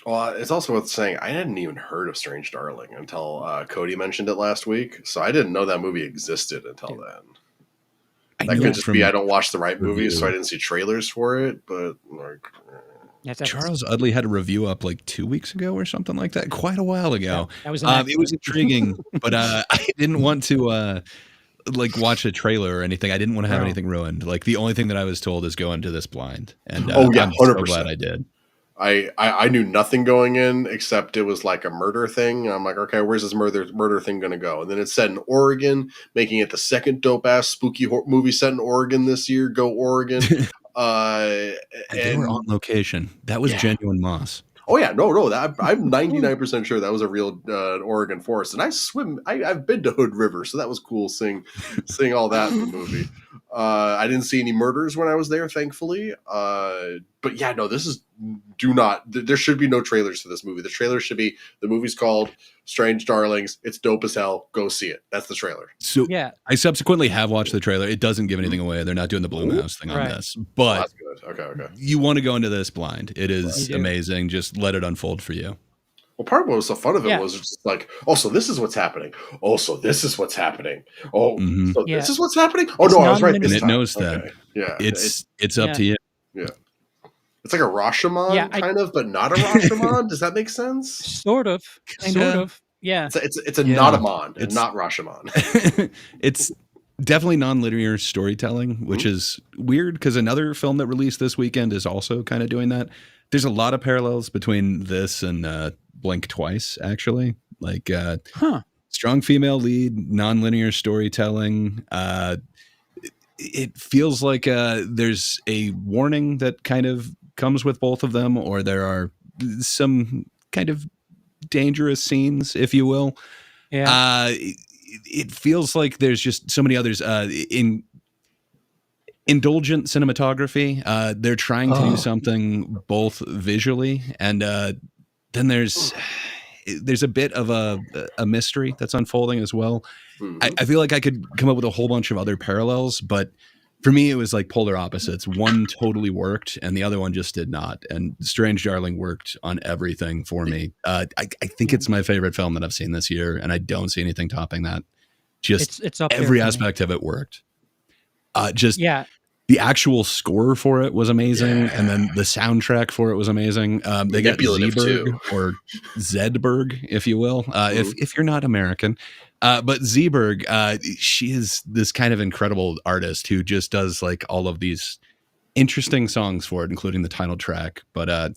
Well, it's also worth saying I hadn't even heard of Strange Darling until Cody mentioned it last week, so I didn't know that movie existed until then. That could just be I don't watch the right movies, so I didn't see trailers for it. But like, Charles Uddley had a review up like 2 weeks ago or something like that, quite a while ago. That was it was intriguing, but I didn't want to like watch a trailer or anything. I didn't want to have anything ruined. Like the only thing that I was told is go into this blind, and I'm 100%. so glad I did. I knew nothing going in except it was like a murder thing. And I'm like, okay, where's this murder thing going to go? And then it's set in Oregon, making it the second dope ass spooky movie set in Oregon this year. Go Oregon! And they were on location. That was genuine moss. Oh yeah, no, I'm 99% sure that was a real Oregon forest. And I've been to Hood River, so that was cool seeing all that in the movie. I didn't see any murders when I was there, thankfully. But yeah, no, there should be no trailers to this movie. The trailer should be, the movie's called Strange Darlings. It's dope as hell. Go see it. That's the trailer. So yeah, I subsequently have watched the trailer. It doesn't give anything away. They're not doing the Blumhouse thing on this, but that's good. Okay. You want to go into this blind. It is amazing. Just let it unfold for you. Well, part of what was so fun of it was just like, oh, so this is what's happening. Oh, so this is what's happening. Oh, so this is what's happening. Oh, no, I was right this time. And it knows that. Yeah. It's up to you. Yeah. It's like a Rashomon kind of, but not a Rashomon. Does that make sense? Sort of. Yeah. It's a Notamon and not Rashomon. It's definitely non-linear storytelling, which is weird because another film that released this weekend is also kind of doing that. There's a lot of parallels between this and Blink Twice, actually. Like strong female lead, non-linear storytelling. It feels like there's a warning that kind of comes with both of them, or there are some kind of dangerous scenes, if you will. Yeah. It feels like there's just so many others in indulgent cinematography. They're trying to do something both visually and then there's a bit of a mystery that's unfolding as well. I feel like I could come up with a whole bunch of other parallels, but for me, it was like polar opposites. One totally worked and the other one just did not. And Strange Darling worked on everything for me. I think it's my favorite film that I've seen this year, and I don't see anything topping that. Just it's up every aspect of it worked. The actual score for it was amazing, and then the soundtrack for it was amazing. They got Zeeberg or Zedberg, if you will, if you're not American. But Zeeberg, she is this kind of incredible artist who just does like all of these interesting songs for it, including the title track. But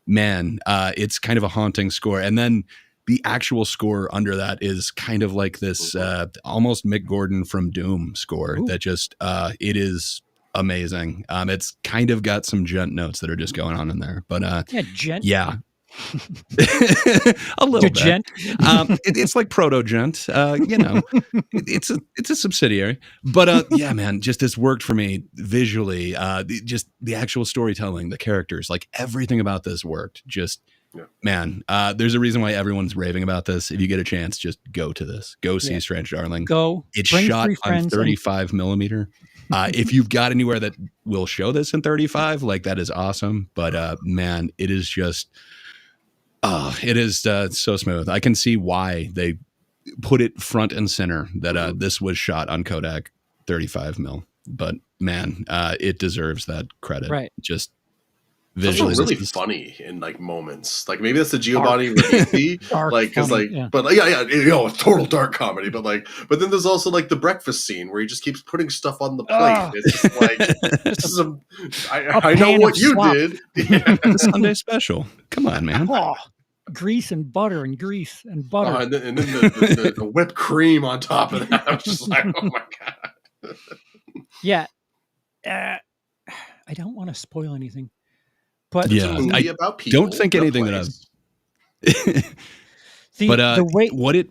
it's kind of a haunting score. And then the actual score under that is kind of like this almost Mick Gordon from Doom score that just it is amazing. It's kind of got some gent notes that are just going on in there. But gent. Yeah. A little bit. Gent. It's like proto gent. It's a subsidiary. But yeah, man, just this worked for me visually. Just the actual storytelling, the characters, like everything about this worked. Just Man, there's a reason why everyone's raving about this. If you get a chance, just go to this. Go see Strange Darling. Go. It's Bring shot 3 on friends 35 millimeter. If you've got anywhere that will show this in 35, like that is awesome. But man, it is just, it is so smooth. I can see why they put it front and center that this was shot on Kodak 35 mil. But man, it deserves that credit. Right. Just It's also visually, really this is- funny in like moments. Like maybe that's the Giovanni Ribisi, Dark, like because funny, like, yeah. but like, yeah, you know, it's total dark comedy. But like, but then there's also like the breakfast scene where he just keeps putting stuff on the plate. Ugh. It's just like this is I pan know of what you slop. did. the Sunday special. Come on, man. Oh, grease and butter and grease and butter. And then the whipped cream on top of that. I'm just like, oh my god. Yeah. I don't want to spoil anything, but Yeah, It's a movie I about people. don't think in a anything that place. the way what it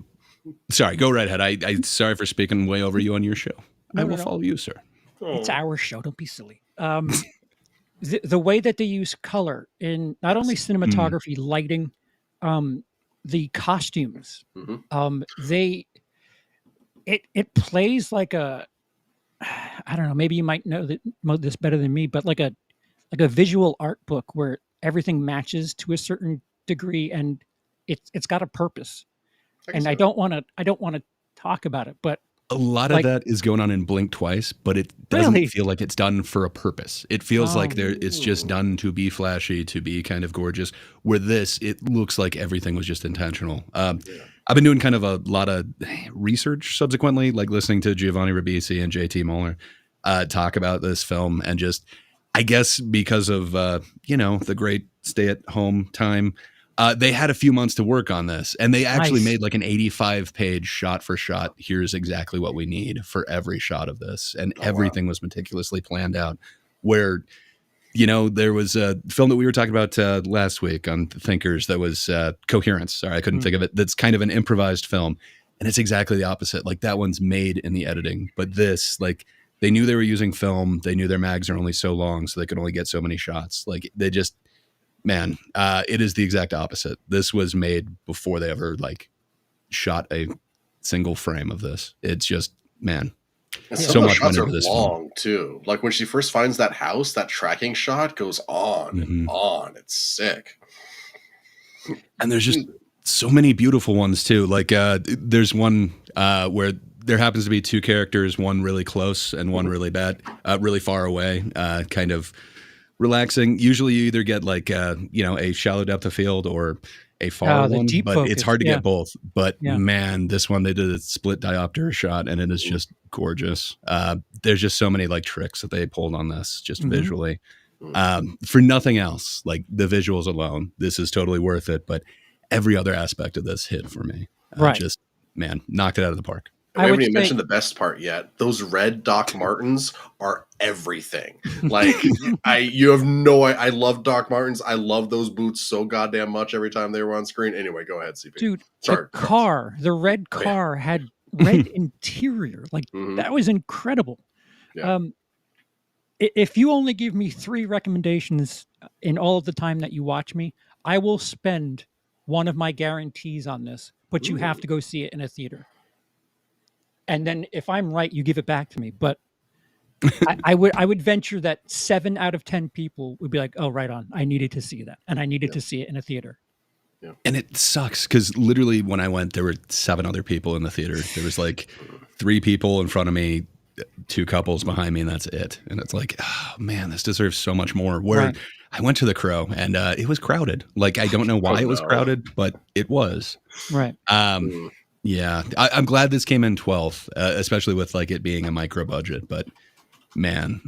sorry, go right ahead. I sorry for speaking way over you on your show. I will no. follow you, sir. It's our show. Don't be silly. The way that they use color in not only cinematography, lighting, the costumes, Mhm. it plays like a, I don't know, maybe you might know this better than me, but like a visual art book where everything matches to a certain degree and it's got a purpose. And I don't want to talk about it, but A lot of that is going on in Blink Twice, but it doesn't Really? feel like it's done for a purpose. It feels like Oh. it's just done to be flashy, to be kind of gorgeous. Where this, it looks like everything was just intentional. I've been doing kind of a lot of research subsequently, like listening to Giovanni Ribisi and JT Muller talk about this film, and just, I guess because of the great stay-at-home time, they had a few months to work on this, and they actually Nice. made like an 85-page shot for shot. Here's exactly what we need for every shot of this, and everything was meticulously planned out. Where, there was a film that we were talking about last week on Thinkers that was Coherence. Sorry, I couldn't think of it. That's kind of an improvised film, and it's exactly the opposite. Like that one's made in the editing, but this, like, they knew they were using film. They knew their mags are only so long, so they could only get so many shots. Like they just. Man, it is the exact opposite. This was made before they ever like shot a single frame of this. It's just, man, And so some of the much shots went are into this long too. Like when she first finds that house, that tracking shot goes on and on. It's sick. And there's just so many beautiful ones too. Like there's one where there happens to be two characters, one really close and one really bad, really far away, kind of relaxing. Usually you either get like a shallow depth of field or a far the one, deep but focus, it's hard to get both. But man, this one they did a split diopter shot, and it is just gorgeous. There's just so many like tricks that they pulled on this, just visually. For nothing else, like the visuals alone, this is totally worth it. But every other aspect of this hit for me. Just, man, knocked it out of the park. We haven't even mentioned the best part yet. Those red Doc Martens are everything. Like you have no. I love Doc Martens. I love those boots so goddamn much every time they were on screen. Anyway, go ahead, CP. Dude, Sorry. the red car had red interior. Like that was incredible. Yeah. If you only give me 3 recommendations in all of the time that you watch me, I will spend one of my guarantees on this, but you have to go see it in a theater. And then if I'm right, you give it back to me. But I would venture that 7 out of 10 people would be like, oh, right on. I needed to see that. And I needed to see it in a theater. Yeah. And it sucks because literally when I went, there were 7 other people in the theater. There was like 3 people in front of me, 2 couples behind me, and that's it. And it's like, oh man, this deserves so much more. Where I went to the Crow and it was crowded. Like, I don't know why it was crowded, but it was. Right. Yeah, I'm glad this came in 12th, especially with like it being a micro budget. But man,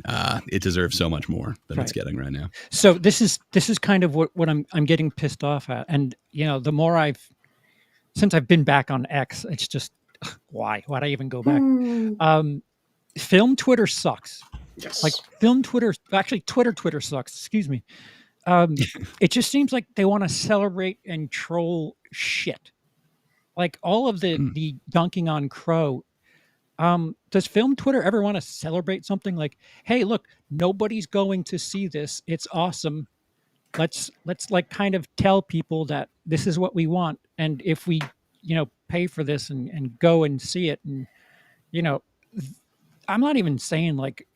it deserves so much more than it's getting right now. So this is kind of what I'm getting pissed off at. And the more since I've been back on X, it's just why'd I even go back? Film Twitter sucks. Yes. Like film Twitter, actually Twitter sucks. Excuse me. It just seems like they want to celebrate and troll shit. Like all of the dunking on Crow. Does film Twitter ever want to celebrate something like, hey, look, nobody's going to see this. It's awesome. let's like kind of tell people that this is what we want, and if we pay for this and go and see it, and you know I'm not even saying like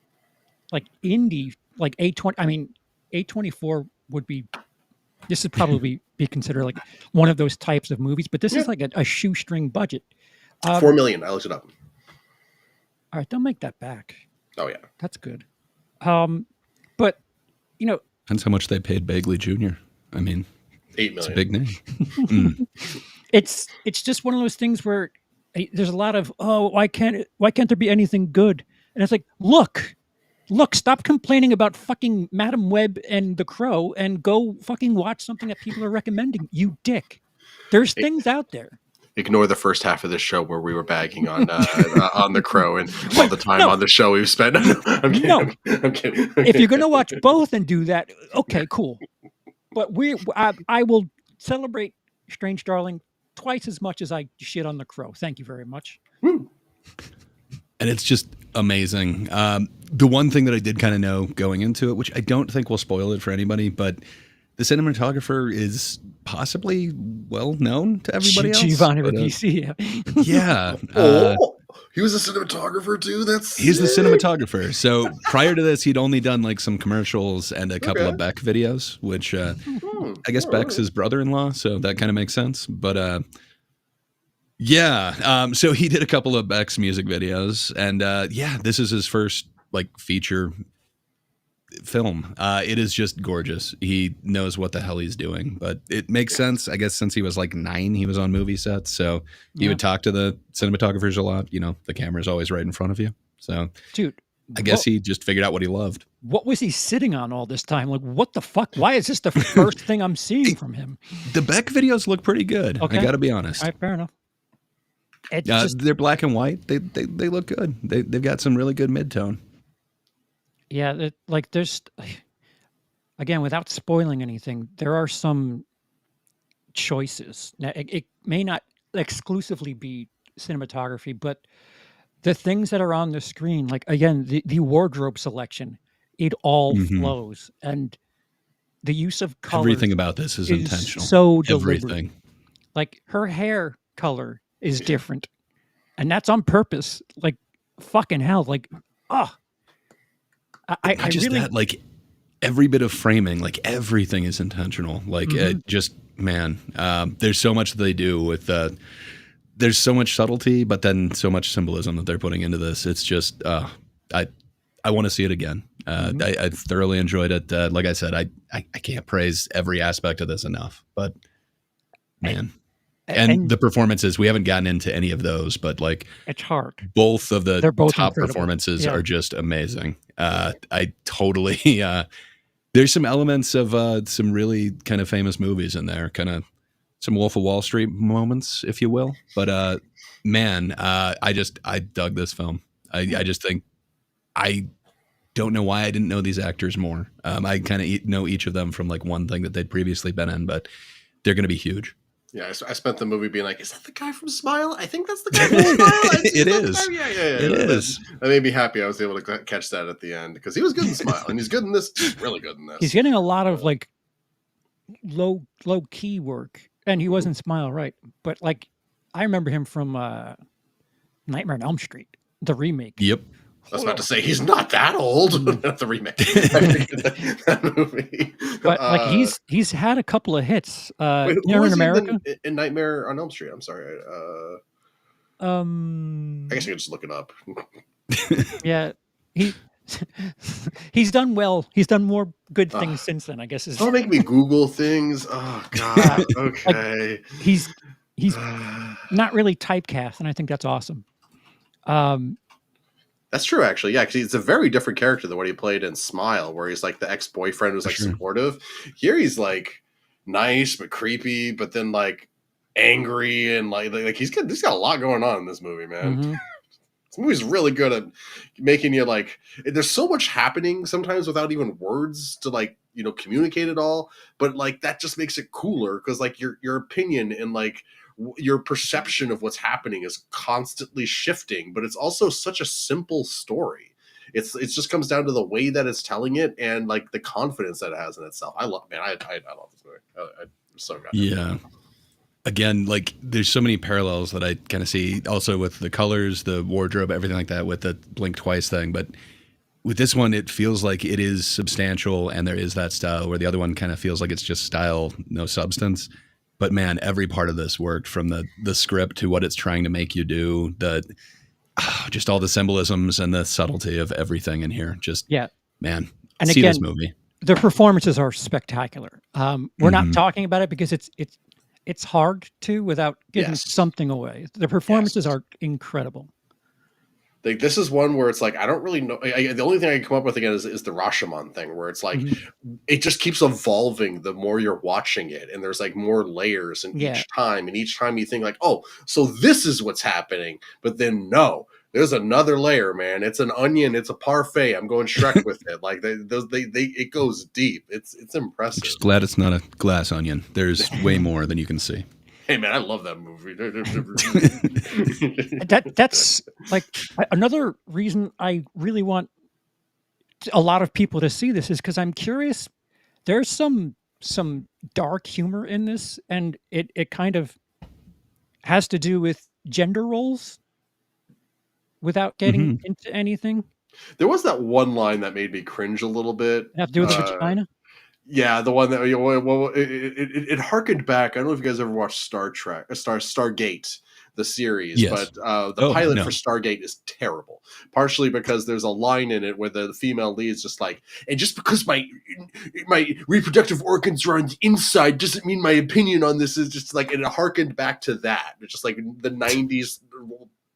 indie, like A20. I mean, A24 would be, this would probably be considered like one of those types of movies, but this Yeah. is like a shoestring budget. 4 million. I looked it up. All right, they'll make that back. Oh yeah. That's good. But Depends how much they paid Bagley Jr. I mean, 8 it's a million. big name. Mm. it's just one of those things where there's a lot of, oh, why can't there be anything good? And it's like, look, stop complaining about fucking Madam Web and The Crow and go fucking watch something that people are recommending, you dick. There's things out there. Ignore the first half of this show where we were bagging on on The Crow and all the time on the show we've spent. I'm kidding. I'm kidding. If you're gonna watch both and do that, okay, cool. But I will celebrate Strange Darling twice as much as I shit on The Crow. Thank you very much. And it's just amazing. The one thing that I did kind of know going into it, which I don't think will spoil it for anybody, but the cinematographer is possibly well known to everybody else. Giovanni Ribisi. Yeah. He was a cinematographer too. He's the cinematographer. So prior to this, he'd only done like some commercials and a couple of Beck videos, which I guess Beck's his brother-in-law, so that kind of makes sense. But so he did a couple of Beck's music videos, and this is his first like feature film. It is just gorgeous. He knows what the hell he's doing, but it makes sense, I guess, since he was like 9, he was on movie sets, so he would talk to the cinematographers a lot. The camera's always right in front of you, so dude, I guess he just figured out what he loved. What was he sitting on all this time? Like, what the fuck? Why is this the first thing I'm seeing from him? The Beck videos look pretty good. Okay. I gotta be honest. All right, fair enough. They're black and white. They look good. They've got some really good mid-tone. Yeah, there's, again, without spoiling anything, there are some choices. Now, it may not exclusively be cinematography, but the things that are on the screen, like, again, the wardrobe selection, it all flows. And the use of color. Everything about this is intentional. So deliberate. Everything. Like, her hair color is different. And that's on purpose. Like, fucking hell. Like, I just really, that, like, every bit of framing, like everything is intentional. Like, there's so much that they do with there's so much subtlety, but then so much symbolism that they're putting into this. It's just I want to see it again. I thoroughly enjoyed it. Like I said, I can't praise every aspect of this enough, but man. And the performances, we haven't gotten into any of those, but like, it's hard. Both of the both top incredible. Performances are just amazing. I totally, there's some elements of some really kind of famous movies in there, kind of some Wolf of Wall Street moments, if you will. But man, I dug this film. I just think, I don't know why I didn't know these actors more. I kind of know each of them from like one thing that they'd previously been in, but they're going to be huge. Yeah, I spent the movie being like, is that the guy from Smile? I think that's the guy from Smile. It is. Yeah. It is. That made me happy I was able to catch that at the end, because he was good in Smile, and he's good in this, really good in this. He's getting a lot of like low key work, and he was in Smile, right? But like, I remember him from Nightmare on Elm Street, the remake. Yep. I was about to say, he's not that old. Not the remake. that movie. But like, he's had a couple of hits. Wait, in America? In Nightmare on Elm Street. I'm sorry. I guess you can just look it up. Yeah, he's done well. He's done more good things since then, I guess. Don't make me Google things. Oh God. Okay. Like, he's not really typecast, and I think that's awesome. That's true, actually. Yeah, because it's a very different character than what he played in Smile, where he's like the ex-boyfriend who's like supportive. Here he's like nice but creepy, but then like angry, and like he's got a lot going on in this movie, man. This movie's really good at making you like. There's so much happening sometimes without even words to like communicate it all, but like that just makes it cooler, because like your opinion and like your perception of what's happening is constantly shifting, but it's also such a simple story. It's just comes down to the way that it's telling it and like the confidence that it has in itself. I love this movie. I'm so goddamn Yeah. Again, like there's so many parallels that I kind of see also with the colors, the wardrobe, everything like that with the blink twice thing. But with this one, it feels like it is substantial and there is that style, where the other one kind of feels like it's just style, no substance. But man, every part of this worked, from the script to what it's trying to make you do, just all the symbolisms and the subtlety of everything in here. Just, Yeah. man, And see again, this movie. the performances are spectacular. We're not Mhm. talking about it because it's hard to without giving Yes. something away. The performances Yes. are incredible. Like this is one where it's like I don't really know. The only thing I can come up with again is the Rashomon thing, where it's like Mhm. it just keeps evolving the more you're watching it, and there's like more layers in Yeah. each time, and each time you think like, oh, so this is what's happening, but then no, there's another layer, man. It's an onion, it's a parfait. I'm going Shrek with it. Like it goes deep. It's impressive. Just glad it's not a glass onion. There's way more than you can see. Hey man, I love that movie. That's like another reason I really want a lot of people to see this is because I'm curious. There's some dark humor in this, and it kind of has to do with gender roles without getting Mhm. into anything. There was that one line that made me cringe a little bit. Have to do with the vagina. Yeah, the one that it harkened back. I don't know if you guys ever watched Star Trek, Stargate, the series, Yes. but the Oh, pilot no. for Stargate is terrible. Partially because there's a line in it where the female lead is just like, and just because my reproductive organs are on the inside doesn't mean my opinion on this is just like, and it harkened back to that. It's just like the '90s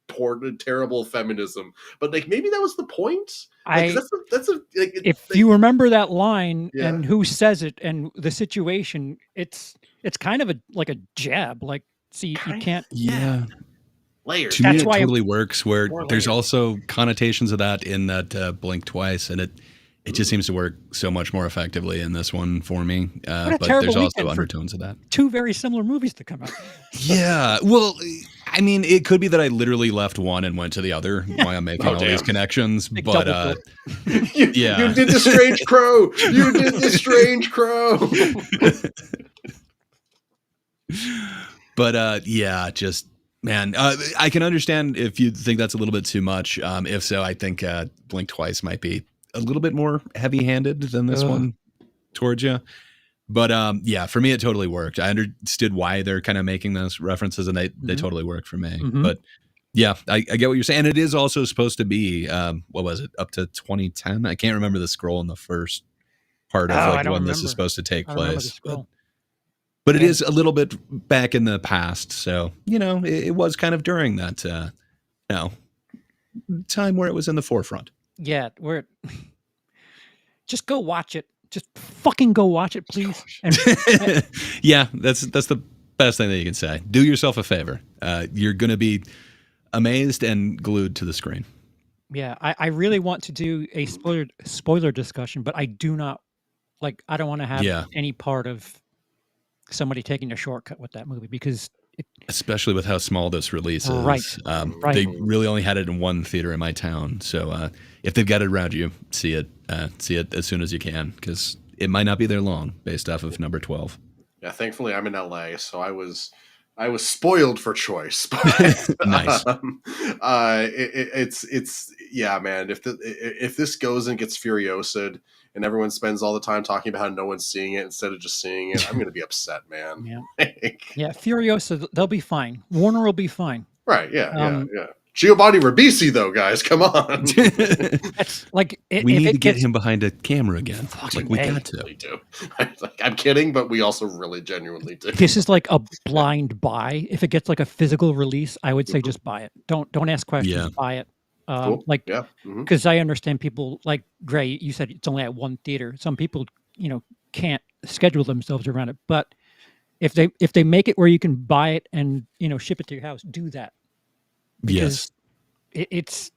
poor, terrible feminism. But like maybe that was the point. Like that's a like If you remember that line Yeah. and who says it and the situation, it's kind of like a jab. Like, see, you Kinda, can't. Yeah. layers. To me, That's it why totally works, where More there's layers. also connotations of that in that blink twice, and it just seems to work so much more effectively in this one for me. What a But terrible there's also weekend for undertones of that. two very similar movies to come out. Yeah. Well, I mean, it could be that I literally left one and went to the other while I'm making Oh, all these damn. connections. Big But double yeah. You did the strange crow. You did the strange crow. But yeah, just man, I can understand if you think that's a little bit too much. If so, I think Blink Twice might be a little bit more heavy-handed than this Ugh. one towards you. But yeah, for me, it totally worked. I understood why they're kind of making those references, and they Mhm. totally worked for me. Mhm. But yeah, I get what you're saying. And it is also supposed to be what was it, up to 2010? I can't remember the scroll in the first part of Oh, I like don't when this remember. is supposed to take I don't remember the place. scroll. But it Yeah. is a little bit back in the past, so it was kind of during that time where it was in the forefront. Yeah, we're just go watch it. Just fucking go watch it, please. And Yeah, that's the best thing that you can say. Do yourself a favor. You're going to be amazed and glued to the screen. yeah, I really want to do a spoiler discussion, but I do not I don't want to have Yeah. any part of somebody taking a shortcut with that movie because Especially with how small this release is. Right. Right. They really only had it in one theater in my town. So if they've got it around you, see it as soon as you can, because it might not be there long based off of number 12. Yeah, thankfully I'm in LA, so I was spoiled for choice. But, Nice. it's yeah, man. If this goes and gets Furiosa'd and everyone spends all the time talking about how no one's seeing it instead of just seeing it, I'm gonna be upset, man. yeah, yeah, Furiosa, they'll be fine. Warner will be fine. Right? Yeah, Um, yeah. Giovanni Ribisi, though, guys, come on. That's like We if need it to get gets him behind a camera again. Fucking We A. got to. Really do. I'm kidding, but we also really genuinely do. this is like a blind buy. If it gets like a physical release, I would say Mhm. just buy it. Don't ask questions. Yeah. Buy it. Cool. Like Yeah. Mhm. because I understand people like Gray. You said it's only at one theater. Some people can't schedule themselves around it. But if they make it where you can buy it and ship it to your house, do that. Yes. It's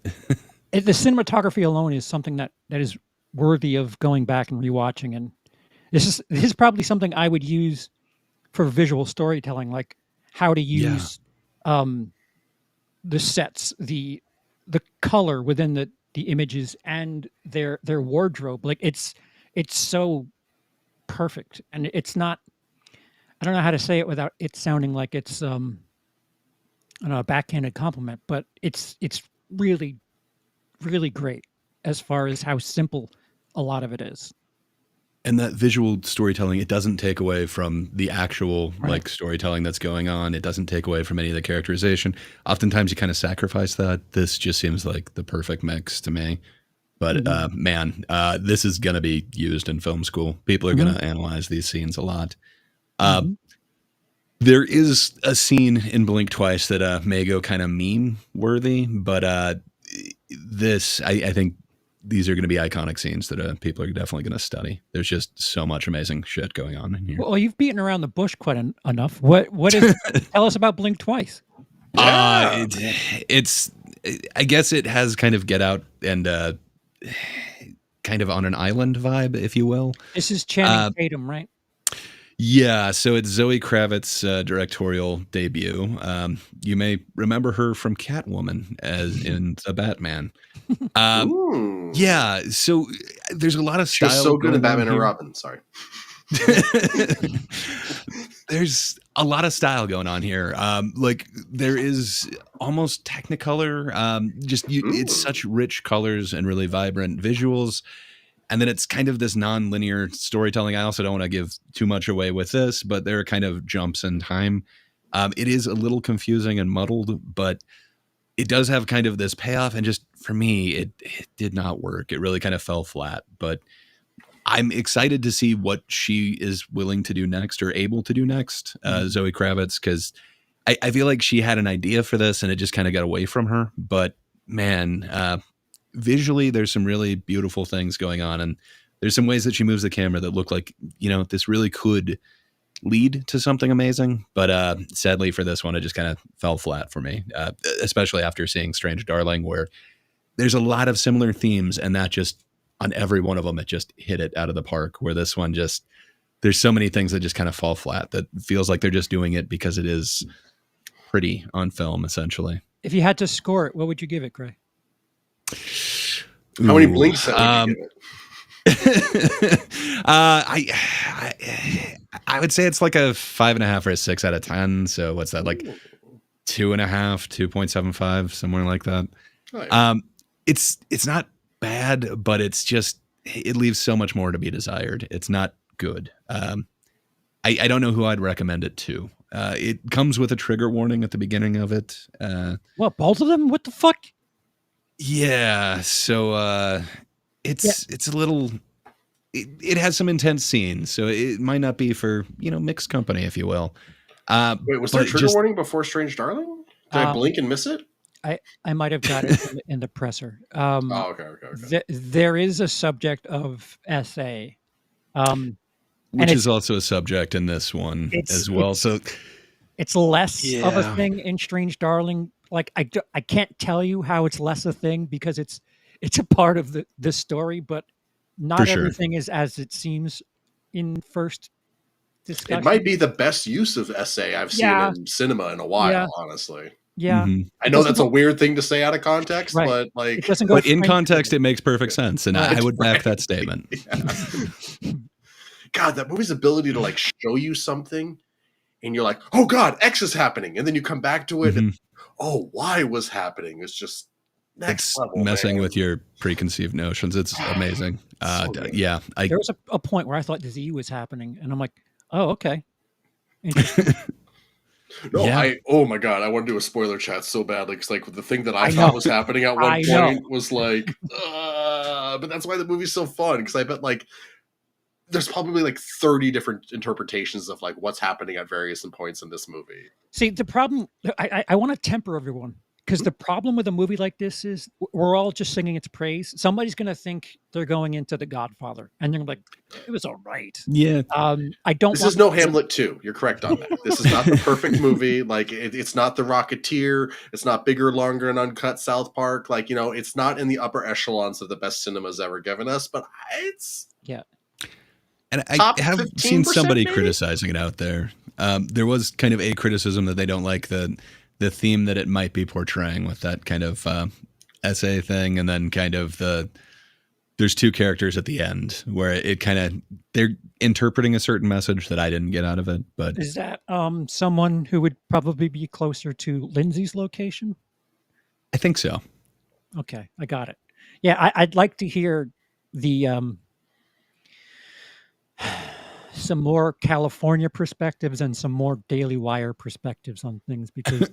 the cinematography alone is something that is worthy of going back and rewatching. And this is probably something I would use for visual storytelling, like how to use the sets, the color within the images and their wardrobe. Like it's so perfect, and it's not. I don't know how to say it without it sounding like it's I don't know, a backhanded compliment, but it's really really great as far as how simple a lot of it is. And that visual storytelling, it doesn't take away from the actual Right. like storytelling that's going on. It doesn't take away from any of the characterization. Oftentimes you kind of sacrifice that. This just seems like the perfect mix to me. But Mhm. man, this is going to be used in film school. People are going Mhm. to analyze these scenes a lot. Uh, Mhm. there is a scene in Blink Twice that may go kind of meme worthy, but I think these are going to be iconic scenes that people are definitely going to study. There's just so much amazing shit going on in here. Well, you've beaten around the bush quite enough. What is? Tell us about Blink Twice. Yeah. It's I guess it has kind of Get Out and kind of on an island vibe, if you will. This is Channing Tatum, right? Yeah, so it's Zoe Kravitz's directorial debut. You may remember her from Catwoman as in The Batman. Ooh. Yeah, so there's a lot of She was style so good in going on Batman and here. Robin. Sorry. There's a lot of style going on here. Like there is almost Technicolor. It's such rich colors and really vibrant visuals. And then it's kind of this non-linear storytelling. I also don't want to give too much away with this, but there are kind of jumps in time. It is a little confusing and muddled, but it does have kind of this payoff. And just for me, it did not work. It really kind of fell flat. But I'm excited to see what she is willing to do next or able to do next, Zoe Kravitz, because I feel like she had an idea for this and it just kind of got away from her. But man, visually, there's some really beautiful things going on. And there's some ways that she moves the camera that look like, this really could lead to something amazing. But sadly for this one, it just kind of fell flat for me, especially after seeing Strange Darling, where there's a lot of similar themes and that just on every one of them, it just hit it out of the park, where this one there's so many things that just kind of fall flat that feels like they're just doing it because it is pretty on film, essentially. If you had to score it, what would you give it, Gray? How many blinks would you give it? I would say it's like a 5.5 or a 6 out of 10. So what's that, like 2.5, 2.75, somewhere like that. Nice. It's not bad, but it leaves so much more to be desired. It's not good. I don't know who I'd recommend it to. It comes with a trigger warning at the beginning of it. What, both of them? What the fuck? Yeah, so it's a little. It has some intense scenes, so it might not be for mixed company, if you will. Wait, was there a trigger warning before Strange Darling? Did I blink and miss it? I might have got it in the presser. Okay. There is a subject of SA, which is also a subject in this one as well. So it's less of a thing in Strange Darling. Like I can't tell you how it's less a thing because it's a part of the story, but not everything is as it seems in first discussion. It might be the best use of SA I've seen in cinema in a while, honestly. Yeah. Mm-hmm. I know that's a weird thing to say out of context, right. but like, it doesn't go but in context, it makes perfect sense. And I would back that statement. Yeah. God, that movie's ability to like show you something and you're like, oh God, X is happening. And then you come back to it and Y was happening. It's just next level. Messing with your preconceived notions. It's amazing. So yeah. There was a point where I thought the Z was happening and I'm like, oh, okay. Interesting. Oh my God, I want to do a spoiler chat so badly because like the thing that I thought was happening at one point was like, but that's why the movie's so fun because I bet like there's probably like 30 different interpretations of like what's happening at various points in this movie. See, the problem, I want to temper everyone because the problem with a movie like this is we're all just singing its praise. Somebody's going to think they're going into The Godfather and they're like, it was all right. Yeah. I don't. This is no Hamlet 2. You're correct on that. This is not the perfect movie. Like it's not The Rocketeer. It's not Bigger, Longer, and Uncut South Park. Like, it's not in the upper echelons of the best cinema's ever given us, but it's And I have seen somebody maybe? criticizing it out there. There was kind of a criticism that they don't like the theme that it might be portraying with that kind of essay thing, and then kind of there's two characters at the end where it kind of they're interpreting a certain message that I didn't get out of it. But Is that someone who would probably be closer to Lindsay's location? I think so. Okay, I got it. Yeah, I'd like to hear the some more California perspectives and some more Daily Wire perspectives on things, because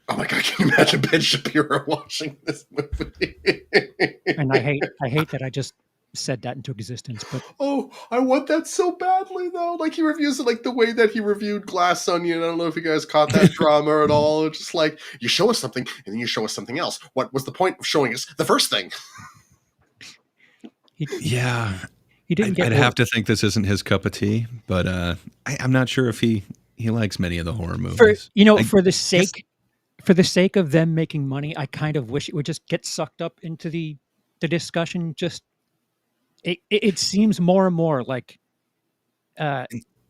Oh my god, can you imagine Ben Shapiro watching this movie? and I hate that I just said that into existence, but Oh, I want that so badly though. Like he reviews it like the way that he reviewed Glass Onion. I don't know if you guys caught that drama at all. It's just like you show us something and then you show us something else. What was the point of showing us the first thing? he didn't get I'd bored. have to think this isn't his cup of tea, but I'm not sure if he likes many of the horror For movies. for the sake of them making money, I kind of wish it would just get sucked up into the discussion. Just it seems more and more like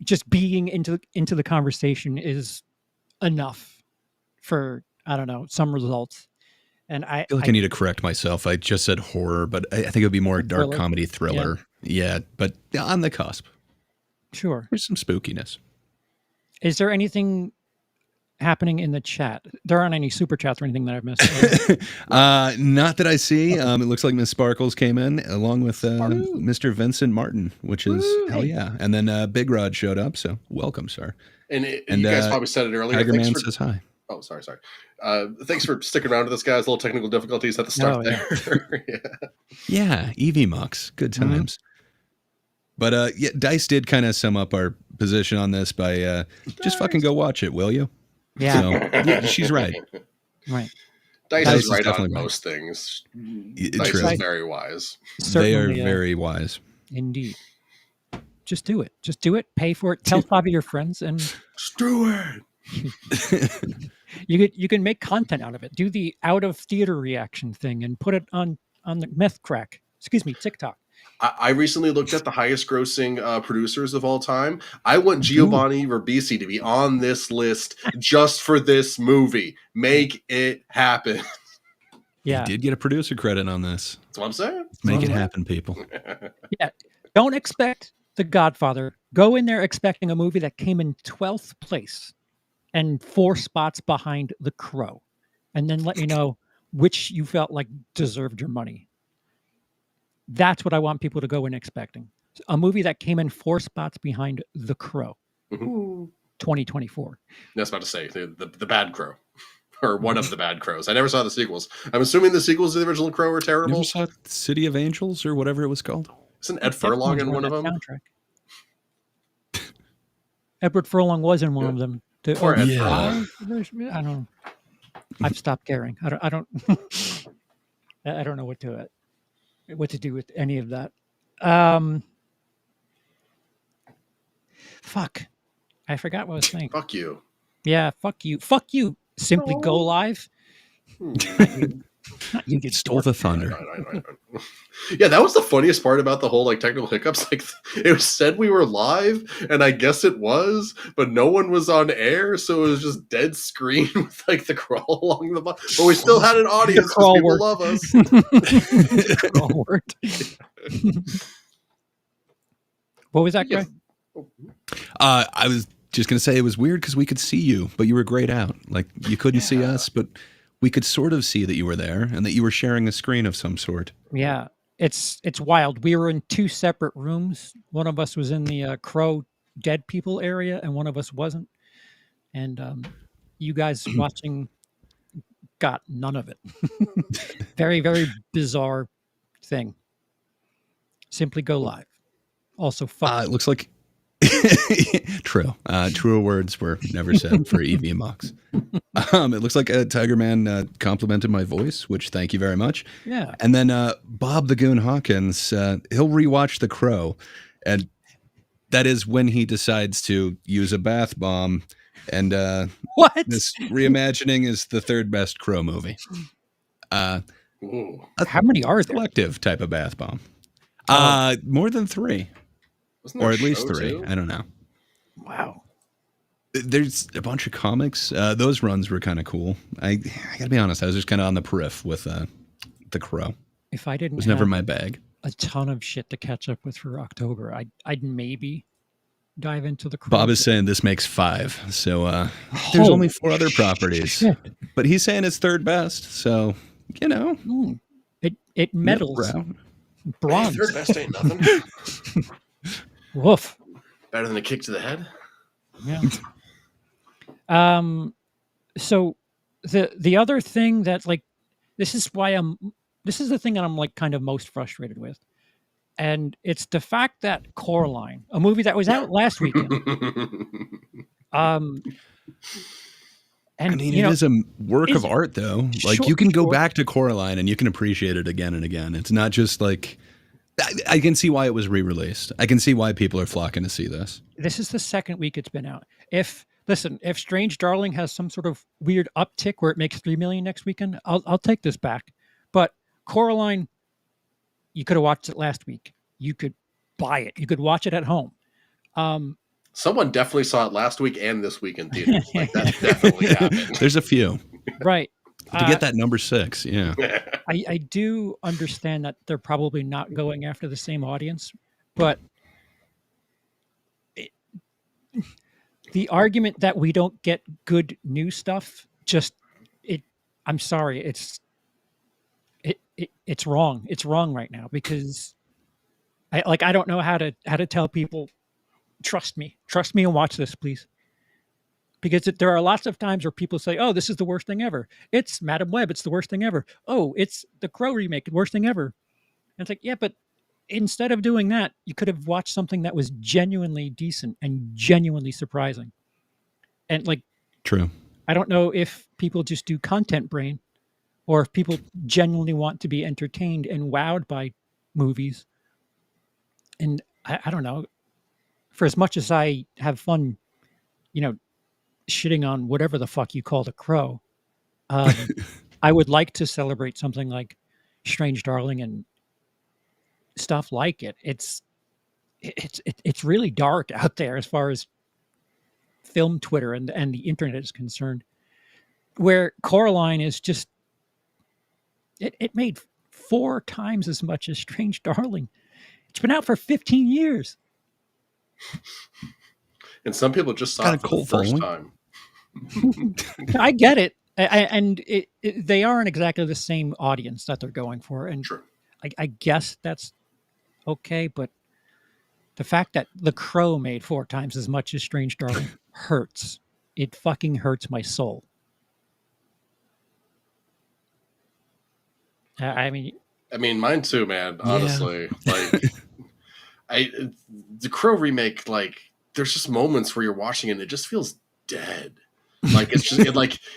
just being into the conversation is enough for, I don't know, some results. And I feel like I need to correct myself. I just said horror, but I think it would be more dark Thriller. comedy thriller. Yeah, but on the cusp. Sure. There's some spookiness. Is there anything happening in the chat? There aren't any super chats or anything that I've missed. Not that I see. It looks like Miss Sparkles came in along with Mr. Vincent Martin, which is hell yeah. And then Big Rod showed up, so welcome, sir. And you guys probably said it earlier. Tiger Man says hi. Oh, sorry. Thanks for sticking around with us, guys. Little technical difficulties at the start there. Yeah, Eevee Mux. Good times. But yeah, Dice did kind of sum up our position on this by just fucking go watch it, will you? Yeah. So, yeah, she's right. Right. Dice Dice is is right on definitely right. most things. It's Dice true. is very wise. They are Certainly, very wise. Indeed. Just do it. Just do it. Pay for it. Tell 5 of your friends, and Just do it. you can make content out of it. Do the out of theater reaction thing and put it on the Meth Crack. Excuse me, TikTok. I recently looked at the highest grossing producers of all time. I want Giovanni Ribisi to be on this list just for this movie. Make it happen. Yeah. He did get a producer credit on this. That's what I'm saying. Make it happen, people. Yeah. Don't expect The Godfather. Go in there expecting a movie that came in 12th place and 4 spots behind The Crow. And then let me know which you felt like deserved your money. That's what I want people to go in expecting. A movie that came in 4 spots behind The Crow. 2024. That's about to say the Bad Crow. Or one of the Bad Crows. I never saw the sequels. I'm assuming the sequels to the original Crow were You terrible. ever saw City of Angels or whatever it was called? Isn't Ed Furlong in one of them? Soundtrack. Edward Furlong was in one of them. Or Ed Yeah. Furlong. I don't know. I've stopped caring. I don't I don't know what to do with any of that. Fuck. I forgot what I was saying. Fuck you. Yeah, fuck you. Fuck you. Simply Go Live. Not you get Stole the thunder. Yeah, that was the funniest part about the whole like technical hiccups. Like it was said we were live, and I guess it was, but no one was on air, so it was just dead screen with like the crawl along the bottom. But we still had an audience because people love us. Crawl worked. What was that, Greg? I was just going to say it was weird because we could see you, but you were grayed out. Like you couldn't see us, but we could sort of see that you were there and that you were sharing a screen of some sort. Yeah, it's wild. We were in 2 separate rooms. One of us was in the Crow dead people area, and one of us wasn't. And you guys watching got none of it. Very, very bizarre thing. Simply Go Live. Also, fuck. It looks like true. Truer words were never said for Eevee Mux. It looks like Tiger Man complimented my voice, which thank you very much. Yeah. And then Bob the Goon Hawkins, he'll rewatch The Crow, and that is when he decides to use a bath bomb. And What? this reimagining is the 3rd best Crow movie. How many are there? Selective type of bath bomb. More than 3. Or at least 3. Too? I don't know. Wow. There's a bunch of comics. Those runs were kind of cool. I gotta be honest. I was just kind of on the periph with The Crow. If I It didn't was never have my bag. a ton of shit to catch up with for October, I'd maybe dive into The Crow. Bob is saying this makes 5, so there's Holy only 4 other properties, shit. but he's saying it's third best. So It middle medals ground. Hey, bronze. third best ain't nothing. Woof. Better than a kick to the head. Yeah. So the other thing that like this is the thing that I'm like kind of most frustrated with. And it's the fact that Coraline, a movie that was out last weekend, and I mean, it is a work of art, though. Like, you can go back to Coraline and you can appreciate it again and again. It's not just like I can see why it was re-released. I can see why people are flocking to see this. This is the second week it's been out. If Strange Darling has some sort of weird uptick where it makes 3 million next weekend, I'll take this back. But Coraline, you could have watched it last week. You could buy it. You could watch it at home. Someone definitely saw it last week and this week in theaters. Like, that definitely happened. There's a few. Right. To get that number 6, yeah. I do understand that they're probably not going after the same audience, but the argument that we don't get good new stuff, I'm sorry, it's wrong. It's wrong right now because I don't know how to tell people, trust me and watch this, please. Because there are lots of times where people say, oh, this is the worst thing ever. It's Madam Web. It's the worst thing ever. Oh, it's the Crow remake. Worst thing ever. And it's like, yeah, but instead of doing that, you could have watched something that was genuinely decent and genuinely surprising. And like, true. I don't know if people just do content brain or if people genuinely want to be entertained and wowed by movies. And I don't know, for as much as I have fun, shitting on whatever the fuck you call The Crow, I would like to celebrate something like Strange Darling and stuff like it. It's really dark out there as far as film Twitter and the internet is concerned. Where Coraline is just it made 4 times as much as Strange Darling. It's been out for 15 years. And some people just saw it for the first time. I get it. And they aren't exactly the same audience that they're going for. And True. I guess that's okay. But the fact that The Crow made 4 times as much as Strange Darling hurts. It fucking hurts my soul. I mean, mine too, man. Honestly, the Crow remake, like, there's just moments where you're watching it and it just feels dead. Like, it's just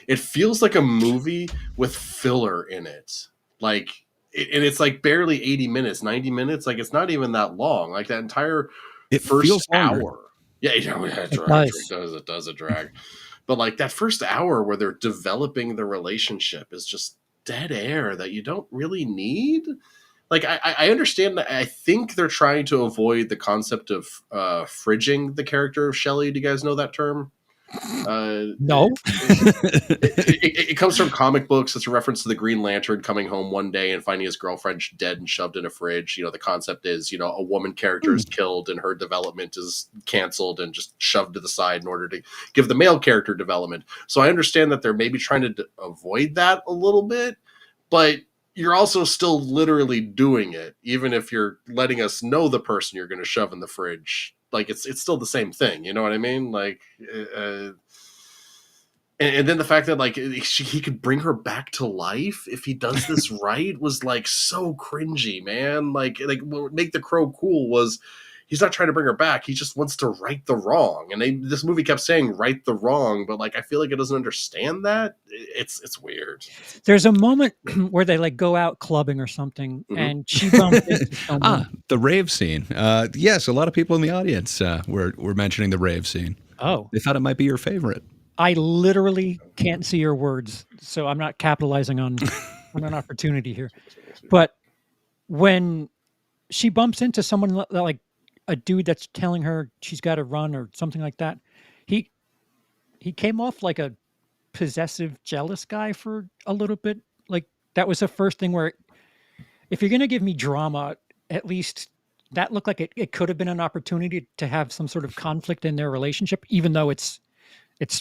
it feels like a movie with filler in it. Like, and it's like barely 80 minutes, 90 minutes. Like, it's not even that long. Like, that entire first hour. Yeah, it does drag. But like that first hour where they're developing the relationship is just dead air that you don't really need. Like, I understand that. I think they're trying to avoid the concept of fridging the character of Shelley. Do you guys know that term? No. It comes from comic books. It's a reference to the Green Lantern coming home one day and finding his girlfriend dead and shoved in a fridge. The concept is, a woman character is killed and her development is canceled and just shoved to the side in order to give the male character development. So I understand that they're maybe trying to avoid that a little bit, but you're also still literally doing it, even if you're letting us know the person you're going to shove in the fridge. Like, it's still the same thing. You know what I mean? Like, and then the fact that, like, he could bring her back to life if he does this right was, like, so cringy, man. Like what would make The Crow cool was he's not trying to bring her back. He just wants to right the wrong. And this movie kept saying right the wrong, but like, I feel like it doesn't understand that. It's weird. There's a moment where they like go out clubbing or something, and she bumped into someone. The rave scene. Yes, a lot of people in the audience were mentioning the rave scene. Oh, they thought it might be your favorite. I literally can't see your words, so I'm not capitalizing on an opportunity here. But when she bumps into someone like a dude that's telling her she's got to run or something like that, he came off like a possessive, jealous guy for a little bit. Like, that was the first thing where if you're gonna give me drama, at least that looked like it could have been an opportunity to have some sort of conflict in their relationship, even though it's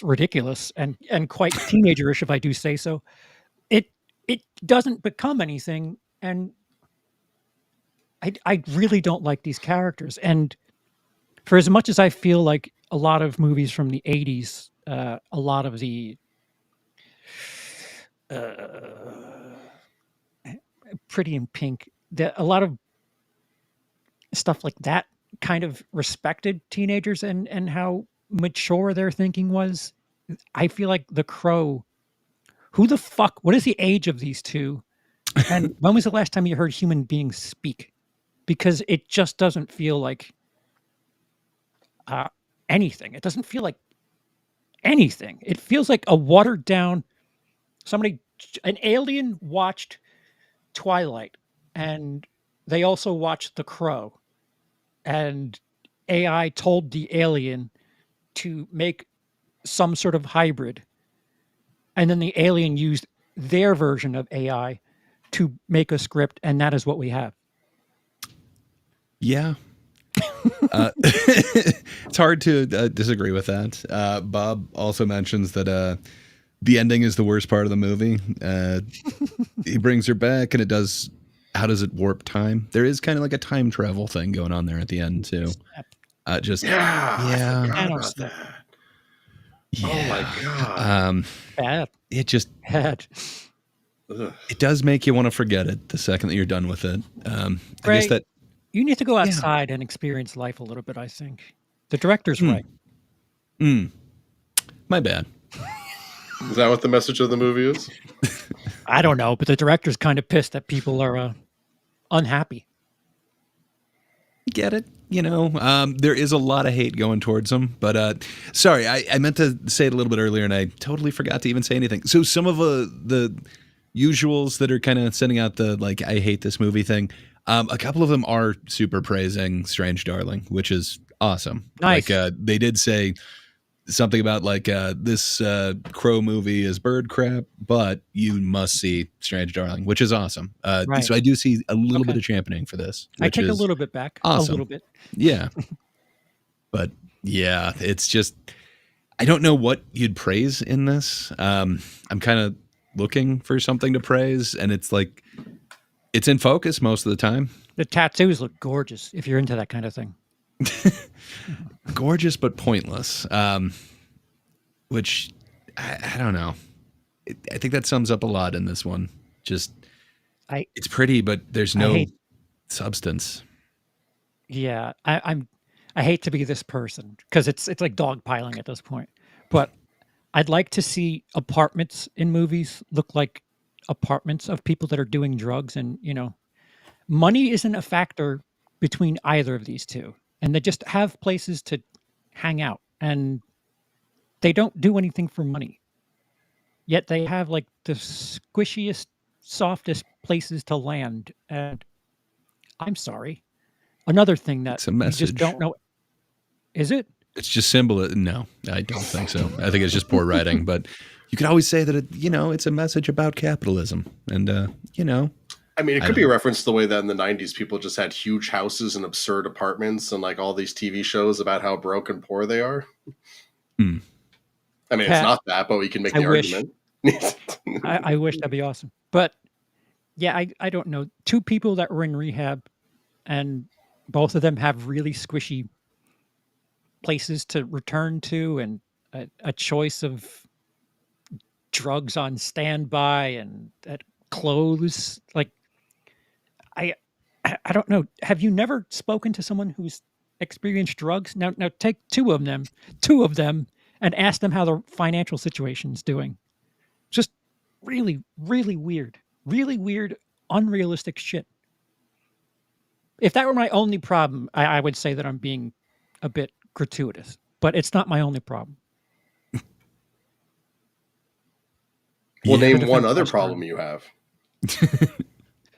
ridiculous and quite teenagerish, if I do say so. It it doesn't become anything, and I really don't like these characters. And for as much as I feel like a lot of movies from the '80s, a lot of the uh, Pretty in Pink, a lot of stuff like that kind of respected teenagers and how mature their thinking was. I feel like The Crow. Who the fuck? What is the age of these two? And when was the last time you heard human beings speak? Because it just doesn't feel like uh, anything. It doesn't feel like anything. It feels like a watered down. Somebody, an alien watched Twilight, and they also watched The Crow, and AI told the alien to make some sort of hybrid, and then the alien used their version of AI to make a script, and that is what we have. Yeah. It's hard to disagree with that. Bob also mentions that the ending is the worst part of the movie. He brings her back, and it does. How does it warp time? There is kind of like a time travel thing going on there at the end too. Just Yeah, I forgot Thanos about thing. that. yeah. Oh my god. Bad. It just Bad. Ugh. it does make you want to forget it the second that you're done with it. I Ray, guess that you need to go yeah. outside and experience life a little bit, I think. The director's Mm, right. my bad. Is that what the message of the movie is? I don't know, but the director's kind of pissed that people are unhappy. Get it? There is a lot of hate going towards him. But sorry, I meant to say it a little bit earlier, and I totally forgot to even say anything. So some of the usuals that are kind of sending out the like I hate this movie thing. A couple of them are super praising Strange Darling, which is awesome. Nice. Like they did say something about like this Crow movie is bird crap, but you must see Strange Darling, which is awesome. Right. So I do see a little Okay. bit of championing for this, I which take a is little bit back. awesome. A little bit. Yeah. But yeah, it's just I don't know what you'd praise in this. I'm kind of looking for something to praise, and it's like it's in focus most of the time. The tattoos look gorgeous if you're into that kind of thing. Gorgeous but pointless. Which I don't know. I think that sums up a lot in this one. Just I it's pretty, but there's I no hate substance. yeah, I hate to be this person because it's like dogpiling at this point. But I'd like to see apartments in movies look like apartments of people that are doing drugs, and money isn't a factor between either of these two, and they just have places to hang out, and they don't do anything for money, yet they have like the squishiest, softest places to land. And I'm sorry, another thing that It's a you just message. don't know. Is it? It's just symbol. No, I don't think so. I think it's just poor writing. But you could always say that it's a message about capitalism, and I mean, it I could be don't a reference to the way that in the 90s people just had huge houses and absurd apartments and like all these TV shows about how broke and poor they are. Hmm. I mean, it's Pat, not that, but we can make I the wish. argument. I wish that'd be awesome. But yeah, I don't know. Two people that were in rehab, and both of them have really squishy places to return to, and a choice of drugs on standby and clothes. Like I, I don't know. Have you never spoken to someone who's experienced drugs? Now take two of them, and ask them how their financial situation's doing. Just really, really weird, unrealistic shit. If that were my only problem, I would say that I'm being a bit gratuitous, but it's not my only problem. Well, yeah. The name one defense other must problem earn. you have.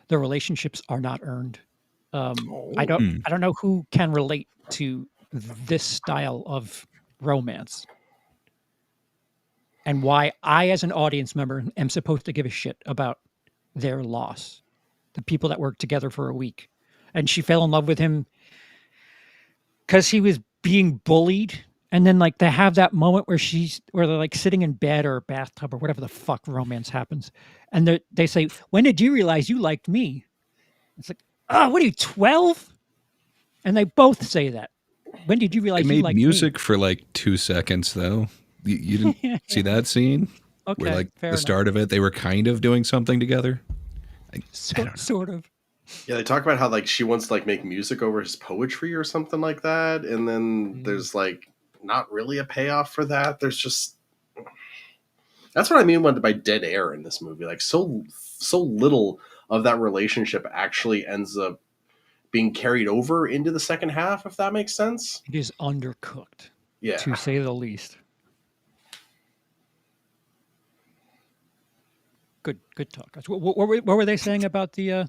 The relationships are not earned. I Oh, don't know who can relate to this style of romance, and why I, as an audience member, am supposed to give a shit about their loss. the people that worked together for a week, and she fell in love with him because he was being bullied. And then like they have that moment where they're like sitting in bed or a bathtub or whatever the fuck romance happens, and they say, "When did you realize you liked me?" It's like, oh, what are you, 12? And they both say that. When did you They realize you made liked music me? for like 2 seconds, though. You didn't see that scene where, Okay, like, fair the enough. start of it, they were kind of doing something together. I don't know. Sort of. Yeah, they talk about how like she wants to like make music over his poetry or something like that, and then there's like not really a payoff for that. There's just that's what I mean by dead air in this movie. Like so little of that relationship actually ends up being carried over into the second half, if that makes sense. It is undercooked, Yeah. to say the least. Good talk, guys. What were they saying about the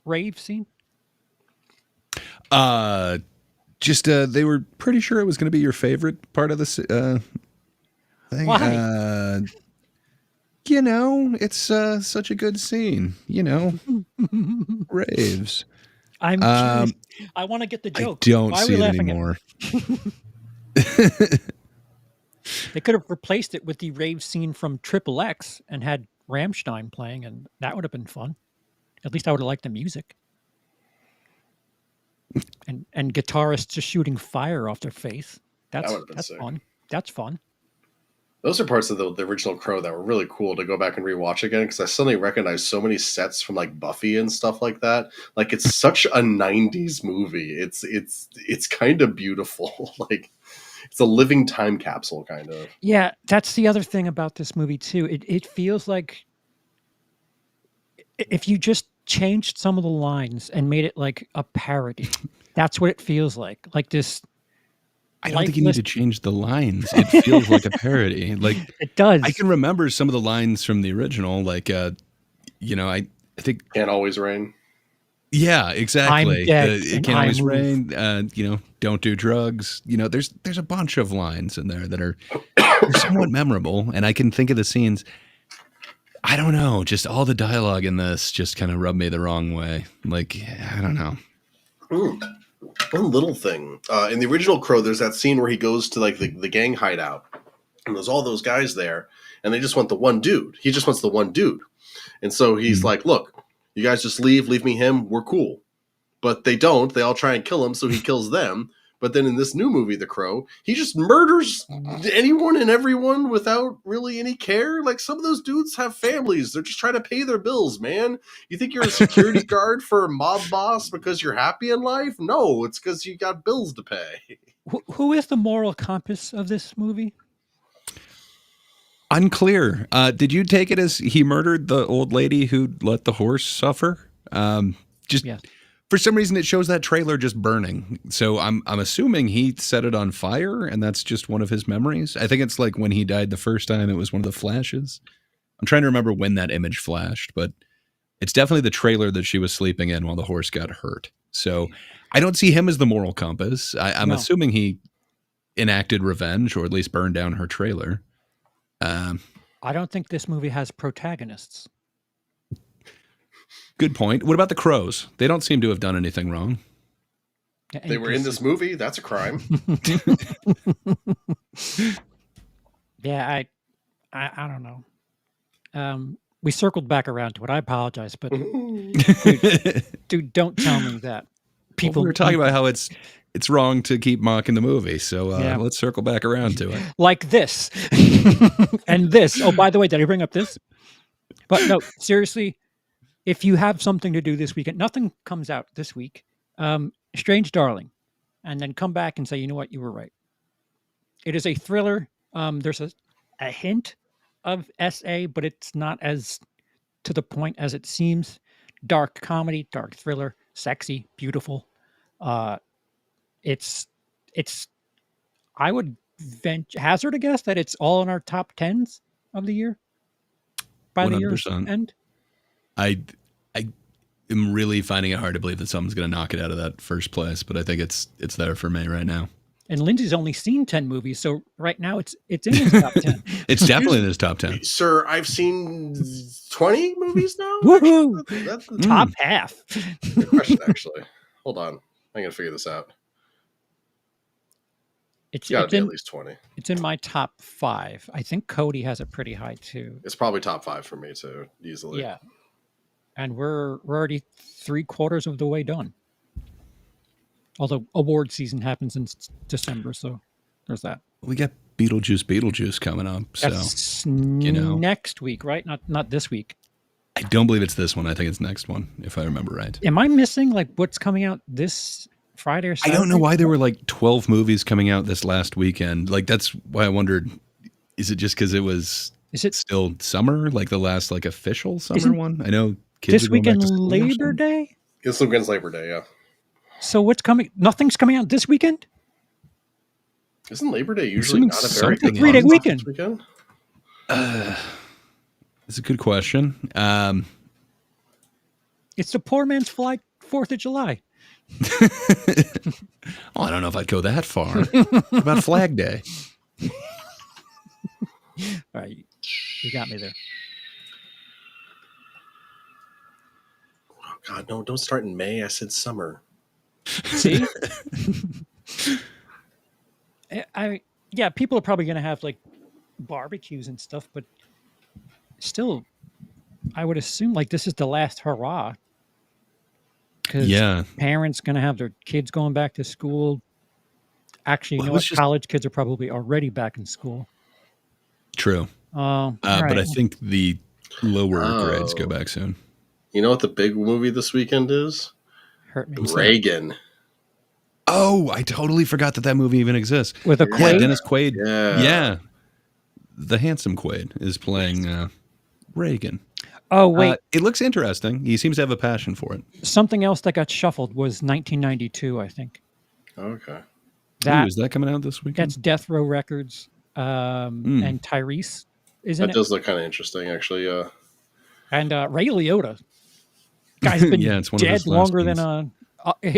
rave scene? Just they were pretty sure it was going to be your favorite part of this thing. Why? You know, it's such a good scene. You know, raves. I'm curious. I want to get the I joke. don't Why are see we it laughing anymore. They could have replaced it with the rave scene from Triple X and had Rammstein playing, and that would have been fun. At least I would have liked the music. And guitarists just shooting fire off their face. That would have been That's sick. fun. That's fun. Those are parts of the original Crow that were really cool to go back and rewatch again, because I suddenly recognize so many sets from like Buffy and stuff like that. Like it's such a '90s movie. It's kind of beautiful. Like it's a living time capsule, kind of. Yeah, that's the other thing about this movie too. It feels like if you just changed some of the lines and made it like a parody, that's what it feels like. Like this. I don't think you need to change the lines. It feels like a parody. Like it does. I can remember some of the lines from the original. Like, you know, I think Can't always rain. Yeah, exactly. I'm dead It and can't I always move. rain. You know, don't do drugs. You know, there's a bunch of lines in there that are somewhat memorable, and I can think of the scenes. I don't know, just all the dialogue in this just kind of rubbed me the wrong way. Like, I don't know. One little thing. In the original Crow, there's that scene where he goes to like the gang hideout, and there's all those guys there, and they just want the one dude. He just wants the one dude. And so he's like, look, you guys just leave me him, we're cool. But they don't. They all try and kill him, so he kills them. But then in this new movie, The Crow, he just murders anyone and everyone without really any care. Like some of those dudes have families. They're just trying to pay their bills, man. You think you're a security guard for a mob boss because you're happy in life? No, it's because you got bills to pay. Who is the moral compass of this movie? Unclear. Did you take it as he murdered the old lady who let the horse suffer? Yes. For some reason, it shows that trailer just burning. So I'm assuming he set it on fire, and that's just one of his memories. I think it's like when he died the first time, it was one of the flashes. I'm trying to remember when that image flashed, but it's definitely the trailer that she was sleeping in while the horse got hurt. So I don't see him as the moral compass. I'm assuming he enacted revenge, or at least burned down her trailer. I don't think this movie has protagonists. Good point. What about the crows? They don't seem to have done anything wrong. They were in this movie. That's a crime. Yeah, I don't know. We circled back around to it. I apologize, but dude, don't tell me that. People, we were talking about how it's wrong to keep mocking the movie. So let's circle back around to it. Like this and this. Oh, by the way, did I bring up this? But no, seriously, if you have something to do this weekend, nothing comes out this week. Strange Darling, and then come back and say, you know what, you were right. It is a thriller. There's a hint of SA, but it's not as to the point as it seems. Dark comedy, dark thriller, sexy, beautiful. It's I would hazard a guess that it's all in our top tens of the year by 100%. The year's end. I am really finding it hard to believe that someone's going to knock it out of that first place, but I think it's there for me right now. And Lindsay's only seen 10 movies, so right now it's in his top 10. It's definitely in his top 10. Sir, I've seen 20 movies now. Woohoo! That's the Top half. good question, actually. Hold on. I'm going to figure this out. It's got to be at least 20. It's in my top 5. I think Cody has it pretty high too. It's probably top 5 for me too, easily. Yeah. And we're already 3/4 of the way done. Although award season happens in December, so there's that. We got Beetlejuice coming up. That's So, you know, next week, right? Not this week. I don't believe it's this one. I think it's next one, if I remember right. Am I missing like what's coming out this Friday or Saturday? I don't know why there were like 12 movies coming out this last weekend. Like, that's why I wondered, is it just because it was still summer, like the last like official summer one? I know kids this are going back weekend to school or Labor something. Day. This weekend's Labor Day, yeah. So what's coming? Nothing's coming out this weekend? Isn't Labor Day usually not a very something good 3-day month weekend. this weekend? It's a good question. It's the poor man's 4th of July. Oh, I don't know if I'd go that far. What about Flag Day? All right, you got me there. Oh, God, no, don't start in May. I said summer. See? Yeah, people are probably going to have like barbecues and stuff, but still, I would assume like this is the last hurrah. Because parents going to have their kids going back to school. Actually, you know what? College kids are probably already back in school. True. Right. But I think the lower grades go back soon. You know what the big movie this weekend is? Hurt me. Reagan. Oh, I totally forgot that movie even exists. With a Quaid? Dennis Quaid. Yeah. The handsome Quaid is playing Reagan. Oh, wait. It looks interesting. He seems to have a passion for it. Something else that got shuffled was 1992, I think. Okay. Is that coming out this weekend? That's Death Row Records. And Tyrese is in it. That does look kind of interesting, actually. And Ray Liotta. Guy's been it's one dead of his longer last than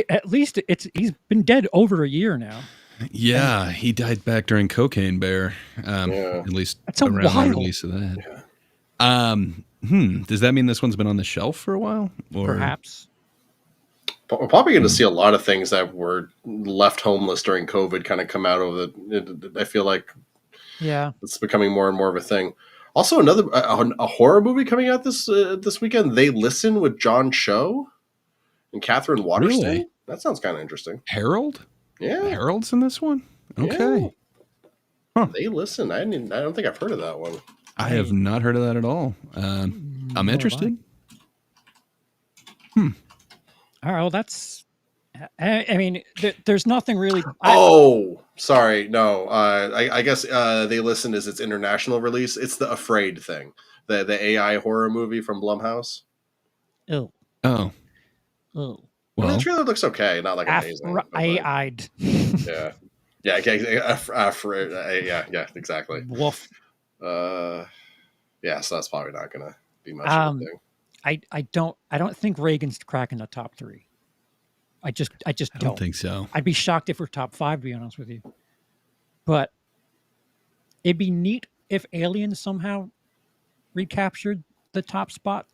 at least he's been dead over a year now. Yeah, he died back during Cocaine Bear. At least that's around the release of that. Yeah. Does that mean this one's been on the shelf for a while? Or? Perhaps. We're probably going to see a lot of things that were left homeless during COVID kind of come out of it. I feel like it's becoming more and more of a thing. Also, another a horror movie coming out this weekend. They Listen with John Cho and Catherine Waterston. Really? That sounds kind of interesting. Harold? Yeah, Harold's in this one. Okay. Yeah. Huh. They Listen. I don't think I've heard of that one. I have not heard of that at all. I'm interested. All right, well, that's. I mean, there's nothing really. Sorry, no. I guess They Listen is its international release. It's the Afraid thing, the AI horror movie from Blumhouse. Oh. Well, the trailer looks okay, not like amazing. AI-eyed. Yeah, exactly. Woof. So that's probably not gonna be much of a thing. I don't think Reagan's cracking the top 3. I just don't think so. I'd be shocked if we're top 5, to be honest with you. But it'd be neat if Aliens somehow recaptured the top spot.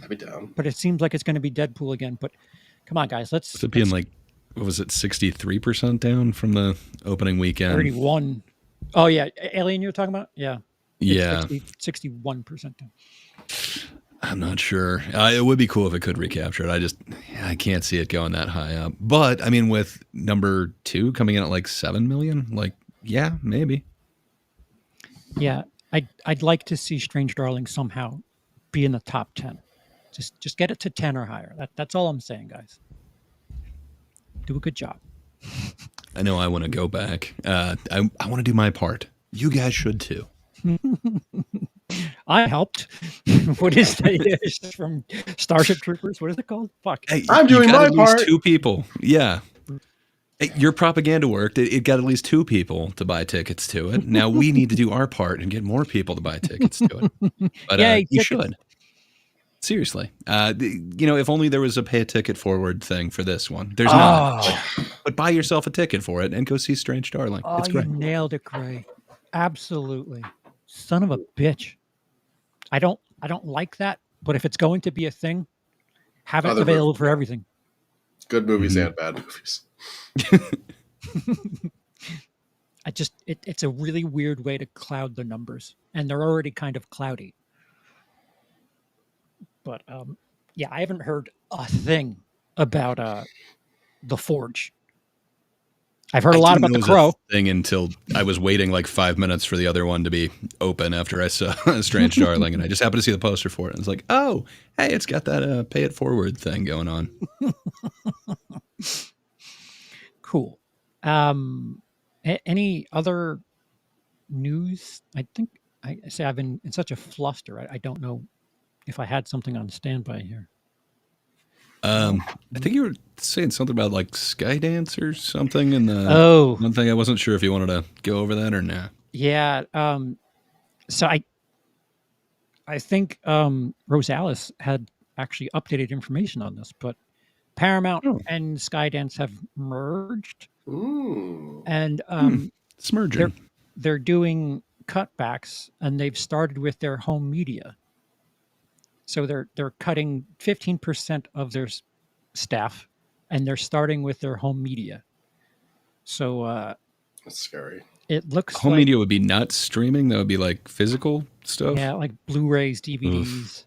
I'd be down. But it seems like it's going to be Deadpool again. But come on, guys, let's. Is it being like, what was it, 63% down from the opening weekend? 31. Oh yeah, Alien you're talking about? Yeah. Yeah. 61% down. I'm not sure. It would be cool if it could recapture it. I can't see it going that high up. But I mean, with number 2 coming in at like 7 million, like, yeah, maybe. Yeah, I'd like to see Strange Darling somehow be in the top 10. Just get it to 10 or higher. That's all I'm saying, guys. Do a good job. I know I want to go back. I want to do my part. You guys should too. I helped. What is that from Starship Troopers? What is it called? Fuck. Hey, I'm doing my at part. Least 2 people. Yeah. Hey, your propaganda worked. It got at least 2 people to buy tickets to it. Now we need to do our part and get more people to buy tickets to it. But you should. Seriously. If only there was a pay a ticket forward thing for this one. There's not. But buy yourself a ticket for it and go see Strange Darling. Oh, It's you great. nailed it, Gray. Absolutely. Son of a bitch. I don't like that, but if it's going to be a thing, have it Other available movies, for yeah. everything. Good movies Mhm. and bad movies. It's a really weird way to cloud the numbers, and they're already kind of cloudy. But yeah, I haven't heard a thing about the Forge. I've heard I a lot didn't about know the it was a Crow. thing until I was waiting like 5 minutes for the other one to be open after I saw Strange Darling, and I just happened to see the poster for it. And it's like, oh, hey, it's got that pay it forward thing going on. Cool. Any other news? I think I say I've been in such a fluster. I don't know if I had something on standby here. I think you were saying something about like Skydance or something in the Oh, one thing. I wasn't sure if you wanted to go over that or not. yeah. So I think Rosales had actually updated information on this, but Paramount Oh. and Skydance have merged, Ooh. and Smurging. they're doing cutbacks, and they've started with their home media. So they're cutting 15% of their staff, and they're starting with their home media. So That's scary. it looks Home like media would be not streaming. That would be like physical stuff. yeah, like Blu-rays, DVDs.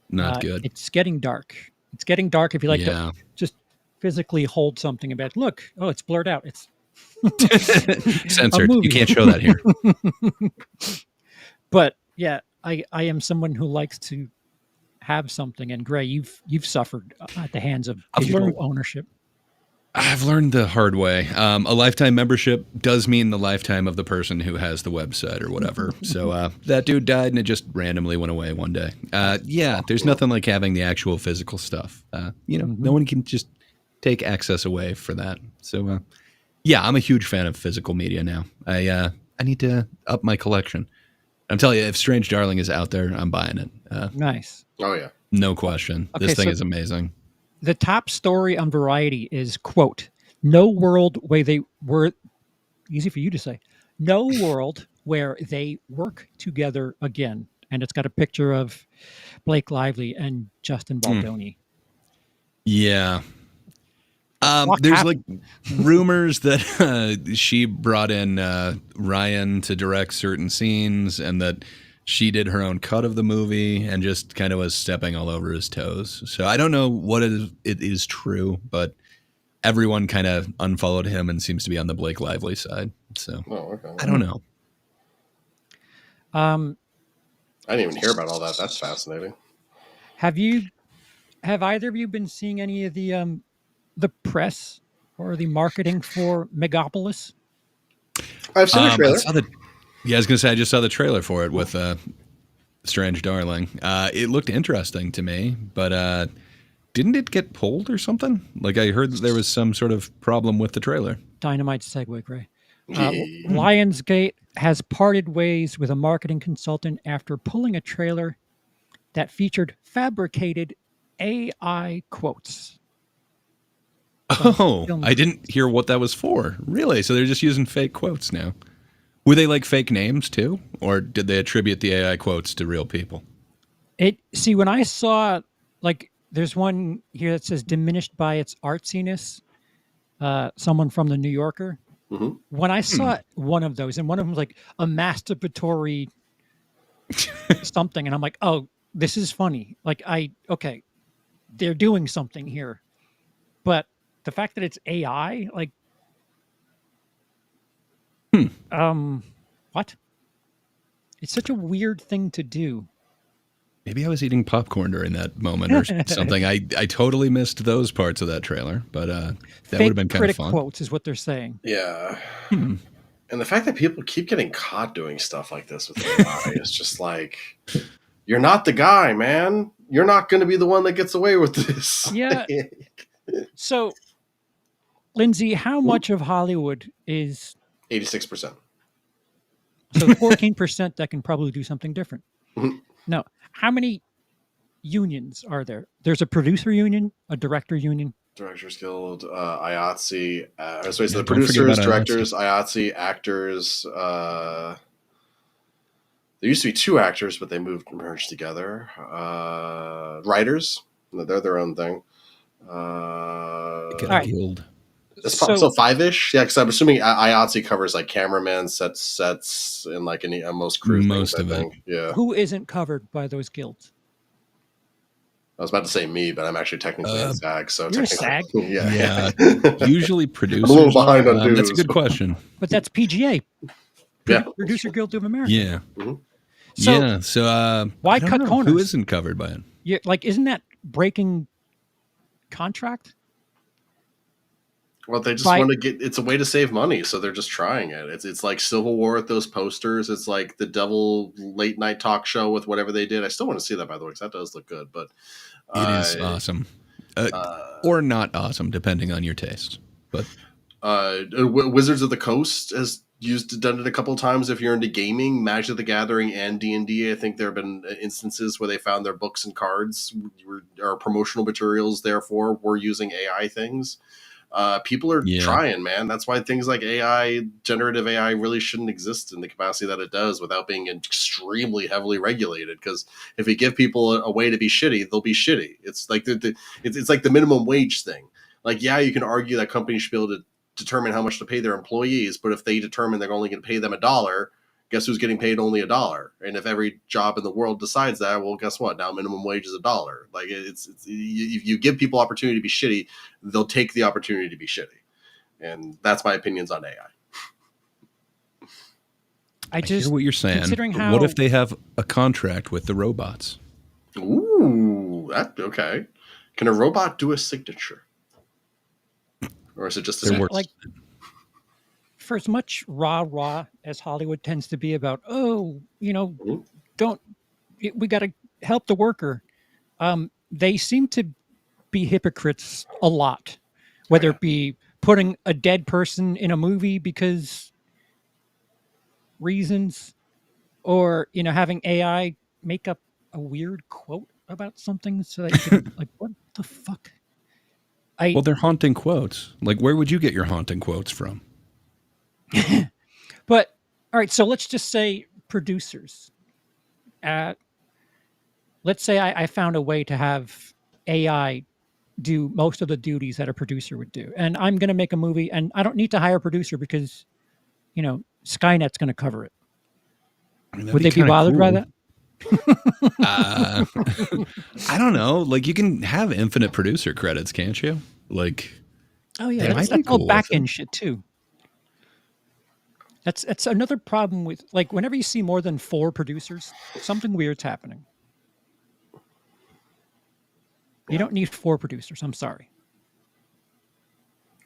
Not good. It's getting dark. It's getting dark if you like to Yeah. just physically hold something about. Look, oh, it's blurred out. It's Censored. movie. You can't show that here. But yeah, I am someone who likes to have something. And Gray, you've suffered at the hands of I've digital learned- ownership. I've learned the hard way. A lifetime membership does mean the lifetime of the person who has the website or whatever. So that dude died and it just randomly went away one day. Yeah, there's nothing like having the actual physical stuff. No one can just take access away for that. So yeah, I'm a huge fan of physical media now. I need to up my collection. I'm telling you, if Strange Darling is out there, I'm buying it. Nice. Oh yeah. No question. Okay, This thing so- is amazing. The top story on Variety is, quote, no world where they were, easy for you to say, no world where they work together again. And it's got a picture of Blake Lively and Justin Baldoni. Yeah. fuck There's happened? like rumors that she brought in Ryan to direct certain scenes and that she did her own cut of the movie and just kind of was stepping all over his toes. So I don't know what it is true, but everyone kind of unfollowed him and seems to be on the Blake Lively side. So Oh, okay. I don't know. Um, I didn't even hear about all that. That's fascinating. have either of you been seeing any of the press or the marketing for Megapolis? I've seen a trailer. I was going to say, I just saw the trailer for it with Strange Darling. It looked interesting to me, but didn't it get pulled or something? Like I heard that there was some sort of problem with the trailer. Dynamite segue, Gray. Yeah. Lionsgate has parted ways with a marketing consultant after pulling a trailer that featured fabricated AI quotes. Oh, film. I didn't hear what that was for. Really? So they're just using fake quotes now. Were they like fake names too? Or did they attribute the AI quotes to real people? See, when I saw, like, there's one here that says diminished by its artsiness, someone from the New Yorker. Mhm. When I saw one of those, and one of them was like a masturbatory something, and I'm like, oh, this is funny. Like, okay, they're doing something here. But the fact that it's AI, like, what? It's such a weird thing to do. Maybe I was eating popcorn during that moment or something. I totally missed those parts of that trailer, but that would have been kind of critic fun. quotes is what they're saying. Yeah. And the fact that people keep getting caught doing stuff like this with AI is just like, you're not the guy, man. You're not going to be the one that gets away with this. Yeah. So, Lindsay, how much of Hollywood is 86%. so 14% that can probably do something different? Mhm. No. How many unions are there? There's a producer union, a director union. Directors Guild, IATSE. So the don't forget producers, about directors, IATSE, actors. There used to be 2 actors, but they merged together. Writers, they're their own thing. Get a Alright. guild. So 5-ish, yeah. Because I'm assuming IATSE covers like cameraman, sets, and like most crew Most things. of I it. think. Yeah. Who isn't covered by those guilds? I was about to say me, but I'm actually technically in SAG. So You're a technically, SAG? yeah. Usually producers. I'm a little behind on dues. That's a good question. But that's PGA. Yeah. Producer Guild of America. Yeah. Mm-hmm. So yeah. So why I don't cut know. corners? Who isn't covered by it? Yeah, like isn't that breaking contract? Well, they just want to get. It's a way to save money, so they're just trying it. It's like Civil War with those posters. It's like the Devil late night talk show with whatever they did. I still want to see that, by the way, because that does look good. But it is awesome, or not awesome, depending on your taste. But Wizards of the Coast has done it a couple of times. If you're into gaming, Magic the Gathering and D&D, I think there have been instances where they found their books and cards or promotional materials. Therefore, were using AI things. People are trying, man. That's why things like AI, generative AI, really shouldn't exist in the capacity that it does without being extremely heavily regulated. Because if you give people a way to be shitty, they'll be shitty. It's like it's like the minimum wage thing. Like, yeah, you can argue that companies should be able to determine how much to pay their employees, but if they determine they're only going to pay them $1, guess who's getting paid only $1? And if every job in the world decides that, well, guess what? Now minimum wage is $1. Like if you give people opportunity to be shitty, they'll take the opportunity to be shitty. And that's my opinions on AI. I hear what you're saying. Considering what if they have a contract with the robots? Ooh, okay. Can a robot do a signature? Or is it just like for as much rah as Hollywood tends to be about, we got to help the worker. They seem to be hypocrites a lot, whether it be putting a dead person in a movie because reasons, or having AI make up a weird quote about something so that you can, like, what the fuck? Well, they're haunting quotes. Like, where would you get your haunting quotes from? But all right, so let's just say producers. Let's say I found a way to have AI do most of the duties that a producer would do, and I'm going to make a movie, and I don't need to hire a producer because, Skynet's going to cover it. Would they be bothered by that? I don't know. Like, you can have infinite producer credits, can't you? Like, oh yeah, that's all back end shit too. That's another problem with, like, whenever you see more than 4 producers, something weird's happening. You don't need 4 producers. I'm sorry.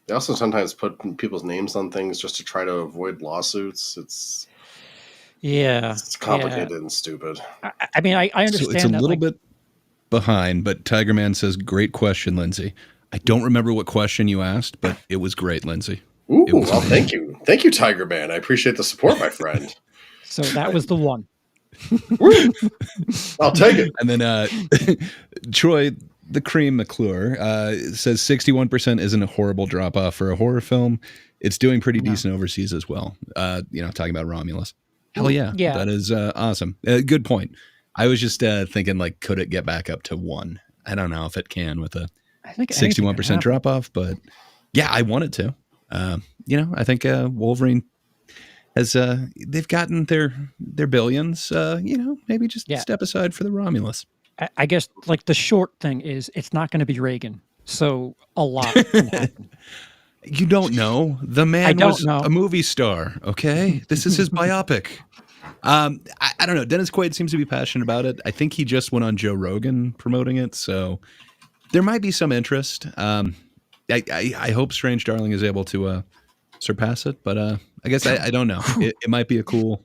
They also sometimes put people's names on things just to try to avoid lawsuits. It's complicated and stupid. I mean, I understand. So it's a little bit behind, but Tiger Man says, "Great question, Lindsay." I don't remember what question you asked, but it was great, Lindsay. Ooh, well, thank you. Thank you, Tiger Man. I appreciate the support, my friend. So that was the one. I'll take it. And then Troy, the Cream McClure, says 61% isn't a horrible drop-off for a horror film. It's doing pretty decent overseas as well. Talking about Romulus. Hell yeah. That is awesome. Good point. I was just thinking, like, could it get back up to 1? I don't know if it can with a 61% drop-off, but yeah, I want it to. I think Wolverine has they've gotten their billions. Maybe just step aside for the Romulus. I guess, like, the short thing is it's not going to be Reagan, so a lot can happen. You don't know. The man was a movie star. Okay, this is his biopic. I don't know. Dennis Quaid seems to be passionate about it. I think he just went on Joe Rogan promoting it, so there might be some interest. I hope Strange Darling is able to surpass it, but I guess I don't know. It might be a cool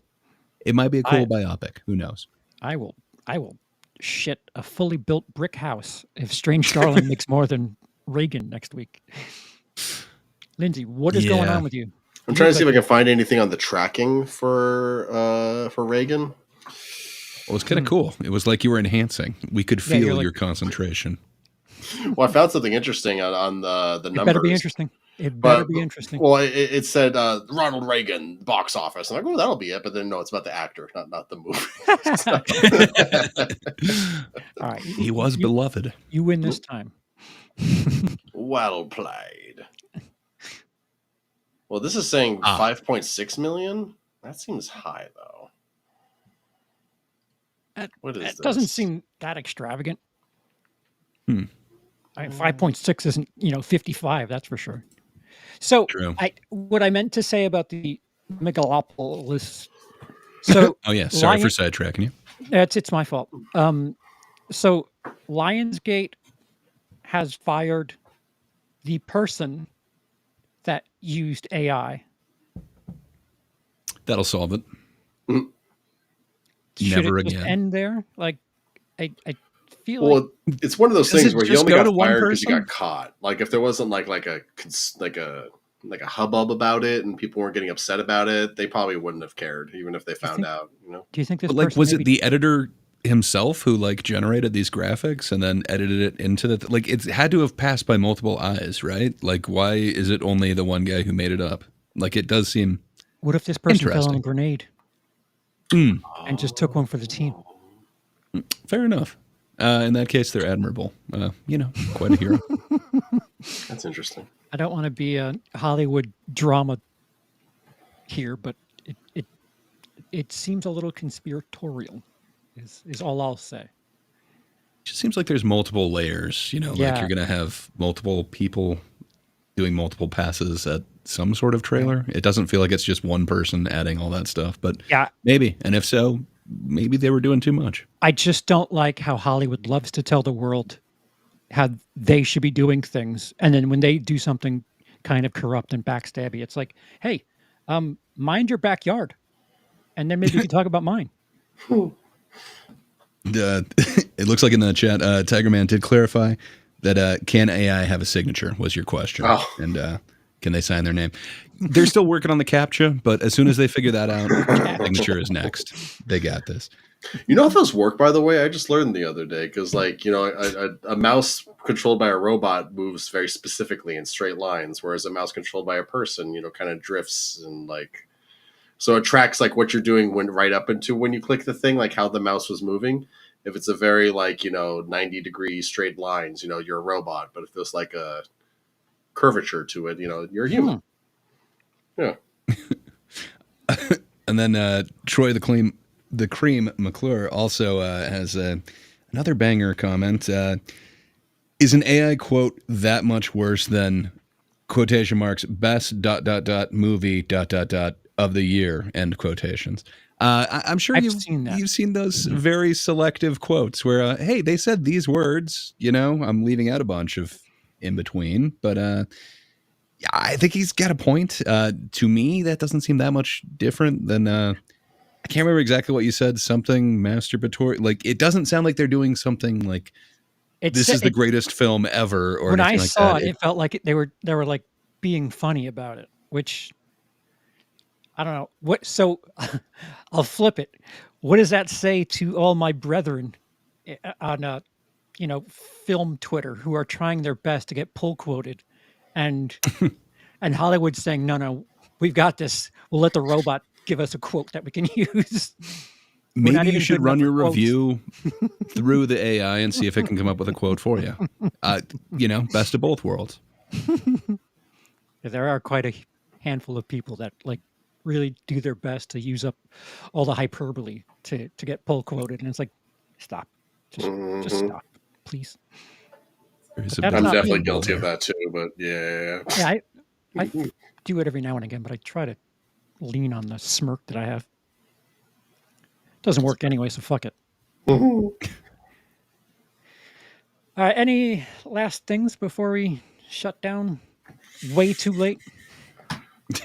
biopic. Who knows? I will shit a fully built brick house if Strange Darling makes more than Reagan next week. Lindsay, what is going on with you? I'm trying to see if I can find anything on the tracking for Reagan. Well, it was kind of cool. It was like you were enhancing. We could Yeah, you're feel like- your concentration. Well, I found something interesting on the It numbers. better be interesting. It better be interesting. Well, it said Ronald Reagan box office. I'm like, oh, that'll be it. But then no, it's about the actor, not the movie. All right. He was beloved. You win this time. Well played. Well, this is saying 5.6 million. That seems high, though. What is It this? doesn't seem that extravagant. Hmm. I mean, 5.6 isn't, 55, that's for sure. So True. what I meant to say about the megalopolis. So Oh yeah, sorry for sidetracking you. it's my fault. So Lionsgate has fired the person that used AI. That'll solve it. Should Never it just again. end there? Like, I feel Well, like it's one of those Does things it where you just only go got to one fired because you person? got caught. Like if there wasn't like a hubbub about it and people weren't getting upset about it, they probably wouldn't have cared, even if they found out. do you think this But like, person was maybe it the editor himself who like generated these graphics and then edited it into the like? It's had to have passed by multiple eyes, right? Like, why is it only the one guy who made it up? Like, it does seem. What if this person fell on a Interesting. grenade Mm, and just took one for the team? fair enough. In that case, they're admirable. Quite a hero. That's interesting. I don't want to be a Hollywood drama here, but it seems a little conspiratorial. Is all I'll say. Just seems like there's multiple layers. Like Yeah. you're gonna have multiple people doing multiple passes at some sort of trailer. It doesn't feel like it's just one person adding all that stuff, but Yeah, maybe. And if so, maybe they were doing too much. I just don't like how Hollywood loves to tell the world how they should be doing things, and then when they do something kind of corrupt and backstabby, it's like, hey, mind your backyard, and then maybe you can talk about mine. It looks like in the chat, Tiger Man did clarify that can AI have a signature was your question. Oh. And can they sign their name? They're still working on the CAPTCHA, but as soon as they figure that out, signature is next. They got this. You know how those work, by the way? I just learned the other day because, like, a mouse controlled by a robot moves very specifically in straight lines, whereas a mouse controlled by a person, kind of drifts and like. So it tracks like what you're doing right up into when you click the thing, like how the mouse was moving. If it's a very 90-degree straight lines, you're a robot. But if there's like a curvature to it, you're a human. Yeah. And then Troy the Cream McClure also has another banger comment. Is an AI quote that much worse than quotation marks best ... movie ... of the year, end quotations? I'm sure I've you've seen that. You've seen those very selective quotes where, hey, they said these words, I'm leaving out a bunch of in between, but I think he's got a point. To me, that doesn't seem that much different than, I can't remember exactly what you said, something masturbatory. Like, it doesn't sound like they're doing something like, this is the greatest film ever. Or when I anything like saw that. it felt like they were like being funny about it, which I don't know what. So I'll flip it. What does that say to all my brethren on film Twitter who are trying their best to get pull quoted, and Hollywood's saying no, we've got this. We'll let the robot give us a quote that we can use. Maybe you should run your review through the AI and see if it can come up with a quote for you. Best of both worlds. There are quite a handful of people that like really do their best to use up all the hyperbole to get pull quoted, and it's like, stop, just stop, please. I'm not definitely me. guilty of that too, but yeah. Yeah, I do it every now and again, but I try to lean on the smirk that I have. Doesn't work anyway, so fuck it. All right, any last things before we shut down? Way too late.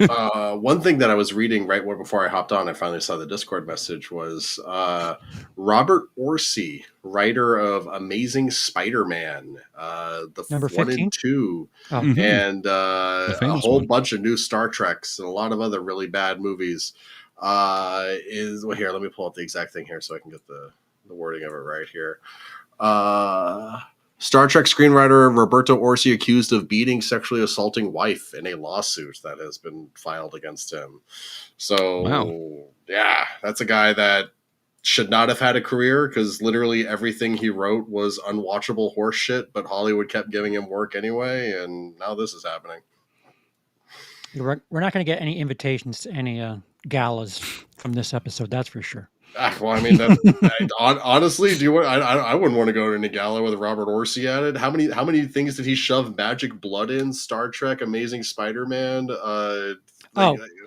One thing that I was reading right before I hopped on, I finally saw the Discord message, was Robert Orci, writer of Amazing Spider-Man, the Number 1 15? and 2, Oh, and a famous whole one. bunch of new Star Treks and a lot of other really bad movies, is well here. Let me pull up the exact thing here so I can get the wording of it right here. Star Trek screenwriter Roberto Orci accused of beating, sexually assaulting wife in a lawsuit that has been filed against him. So, Wow. yeah, that's a guy that should not have had a career because literally everything he wrote was unwatchable horse shit, but Hollywood kept giving him work anyway, and now this is happening. We're not going to get any invitations to any galas from this episode. That's for sure. Well, I mean, honestly, do you want? I wouldn't want to go to any gala with Robert Orci at it. How many things did he shove magic blood in? Star Trek, Amazing Spider-Man.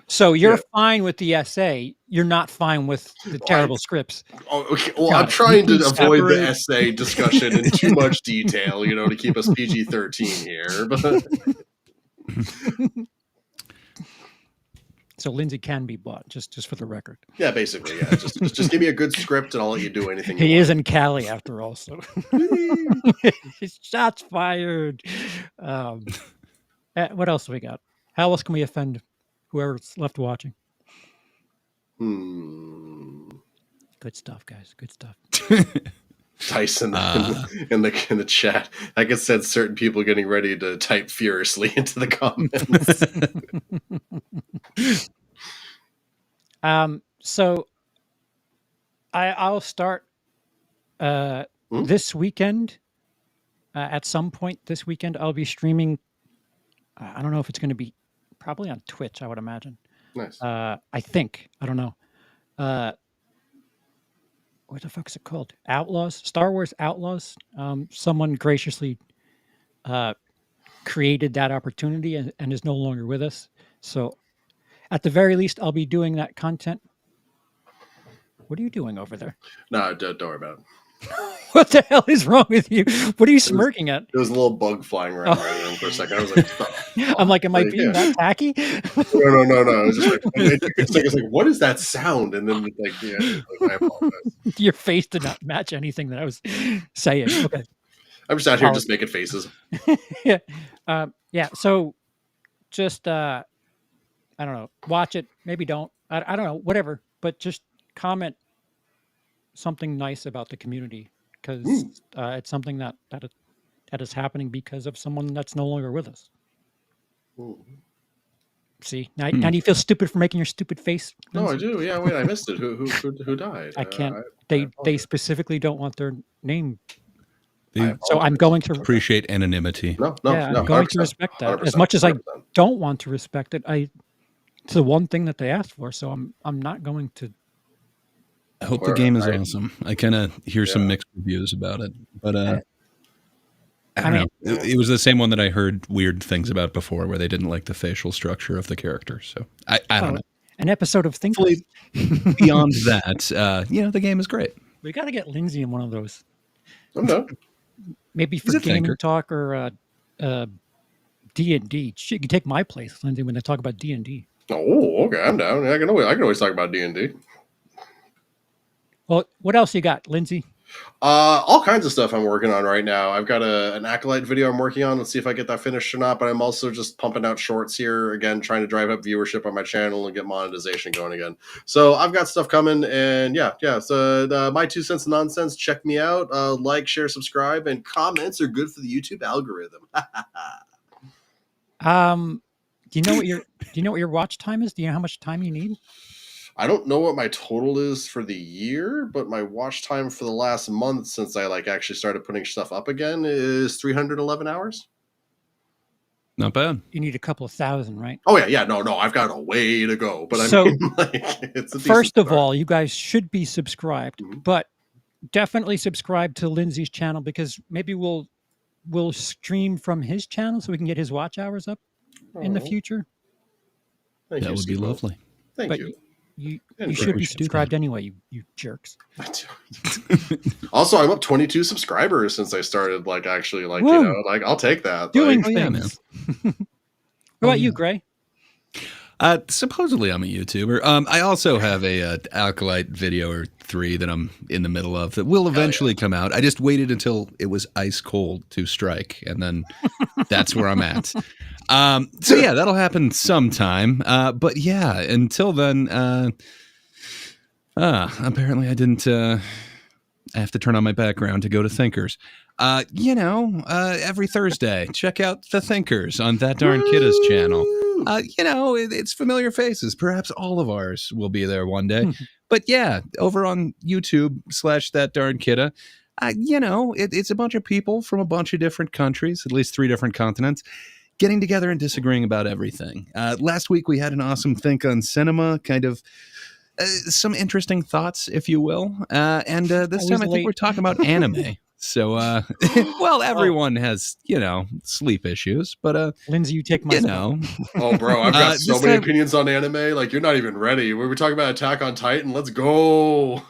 So you're fine with the essay. You're not fine with the terrible scripts. Oh, okay. Well, I'm trying to avoid the essay discussion in too much detail, to keep us PG-13 here. But so Lindsay can be bought, just for the record. Yeah, basically, yeah. Just give me a good script and I'll let you do anything. He is in Cali after all, so shots fired. What else do we got? How else can we offend whoever's left watching? Good stuff, guys. Good stuff. Tyson in the chat. I guess said certain people getting ready to type furiously into the comments. So I'll start this weekend. At some point this weekend, I'll be streaming. I don't know if it's going to be probably on Twitch. I would imagine. Nice. I think. I don't know. What the fuck is it called? Outlaws? Star Wars Outlaws? Someone graciously created that opportunity and is no longer with us. So at the very least, I'll be doing that content. What are you doing over there? No, don't worry about it. What the hell is wrong with you? What are you smirking at? There was a little bug flying around my room for a second. I was like, I'm like, am I being that tacky? No. It was just it's like, what is that sound? And then I apologize. Your face did not match anything that I was saying. Okay. I'm just out here just making faces. Yeah. So just I don't know. Watch it. Maybe don't. I don't know. Whatever. But just comment something nice about the community because it's something that is happening because of someone that's no longer with us. See, now do you feel stupid for making your stupid face? No, I do. Yeah, wait, I missed it. Who died? I can't. They specifically don't want their name. So I'm going to appreciate anonymity. No, I'm going to respect that. As much as I don't want to respect it, it's the one thing that they asked for. So I'm not going to. I hope the game is awesome. I kind of hear some mixed reviews about it, but I don't know. It was the same one that I heard weird things about before, where they didn't like the facial structure of the character. So I don't know. An episode of Think. Beyond that, the game is great. We got to get Lindsay in one of those. I'm done. Maybe for gaming talk or D&D. You can take my place, Lindsay, when they talk about D&D. Oh, okay, I'm down. I can always talk about D&D. Well, what else you got, Lindsay? All kinds of stuff I'm working on right now. I've got an Acolyte video I'm working on. Let's see if I get that finished or not. But I'm also just pumping out shorts here again, trying to drive up viewership on my channel and get monetization going again. So I've got stuff coming, and yeah. So my 2 cents of nonsense. Check me out. Like, share, subscribe, and comments are good for the YouTube algorithm. Do you know what your watch time is? Do you know how much time you need? I don't know what my total is for the year, but my watch time for the last month since I actually started putting stuff up again is 311 hours. Not bad. You need a couple of thousand, right? Oh yeah. No, I've got a way to go. But it's a first of all, you guys should be subscribed, but definitely subscribe to Lindsay's channel because maybe we'll stream from his channel so we can get his watch hours up in the future. That would be lovely. Thank you. You should be subscribed anyway, you jerks. Also, I'm up 22 subscribers since I started. I'll take that. Doing things. What about you, Gray? Supposedly I'm a YouTuber. I also have a Acolyte video or 3 that I'm in the middle of that will eventually come out. I just waited until it was ice cold to strike, and then that's where I'm at. So yeah, that'll happen sometime. But yeah, until then, apparently I didn't. I have to turn on my background to go to Thinkers. Every Thursday, check out the Thinkers on That Darn Kidda's channel. It's familiar faces. Perhaps all of ours will be there one day. But yeah, over on YouTube / That Darn Kidda, it's a bunch of people from a bunch of different countries, at least 3 different continents, getting together and disagreeing about everything. Last week we had an awesome think on cinema, kind of some interesting thoughts, if you will. And this time I think we're talking about anime. So, well, everyone has, sleep issues, but, Lindsay, you take my Oh, bro, I've got so many opinions on anime. Like, you're not even ready. We were talking about Attack on Titan. Let's go.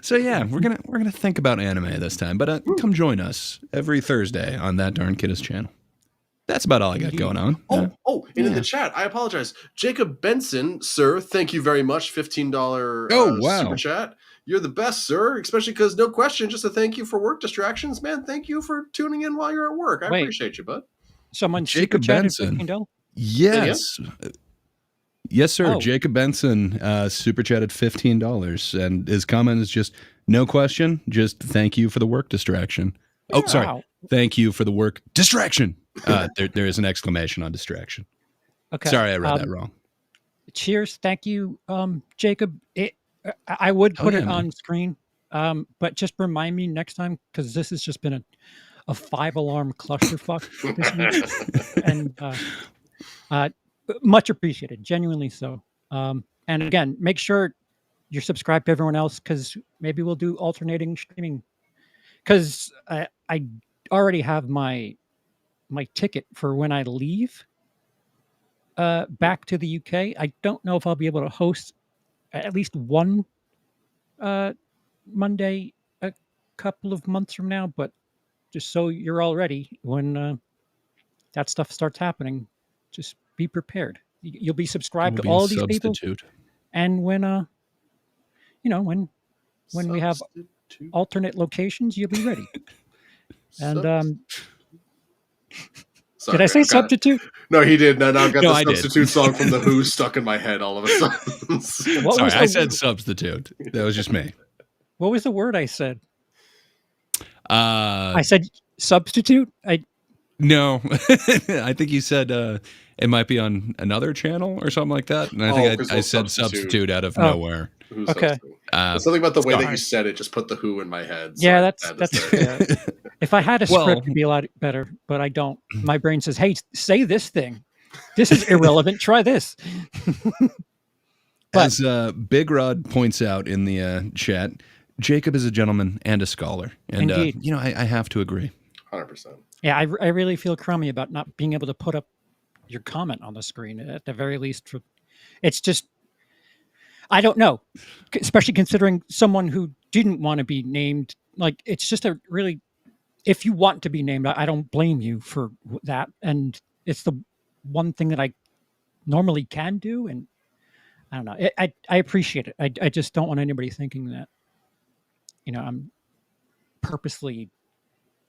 So yeah, we're gonna think about anime this time, but come join us every Thursday on That Darn Kidda's channel. That's about all I got going on. In the chat, I apologize. Jacob Benson, sir, thank you very much. $15 super chat. You're the best, sir, especially because no question, just a thank you for work distractions. Man, thank you for tuning in while you're at work. I appreciate you, bud. Someone Jacob Benson. $15? Yes. Yes, sir. Oh. Jacob Benson super chatted $15, and his comment is just no question, just thank you for the work distraction. Yeah. Oh, sorry. Wow. Thank you for the work distraction. There is an exclamation on distraction. Okay. Sorry, I read that wrong. Cheers. Thank you, Jacob. I would put it on screen, but just remind me next time, because this has just been a 5-alarm clusterfuck this week. And much appreciated, genuinely so. And again, make sure you're subscribed to everyone else, because maybe we'll do alternating streaming. Because I already have my ticket for when I leave back to the UK. I don't know if I'll be able to host at least one Monday a couple of months from now, but just so you're all ready when that stuff starts happening, just be prepared. You'll be subscribed to all these people, and when we have alternate locations, you'll be ready. And Sorry, did I say substitute? No, he did. No, I've got the substitute song from The Who stuck in my head all of a sudden. Sorry, I said substitute. That was just me. What was the word I said? I said substitute? No. I think you said it might be on another channel or something like that. And I think I said substitute out of nowhere. Okay. Something about the way that you said it just put The Who in my head. So yeah, that's yeah. If I had a script, it'd be a lot better, but I don't. My brain says, hey, say this thing. This is irrelevant. Try this. As Big Rod points out in the chat, Jacob is a gentleman and a scholar. And, I have to agree. 100%. Yeah, I really feel crummy about not being able to put up your comment on the screen at the very least. It's just, I don't know, especially considering someone who didn't want to be named. Like, it's just a really, if you want to be named, I don't blame you for that. And it's the one thing that I normally can do. And I don't know, I appreciate it. I just don't want anybody thinking that, I'm purposely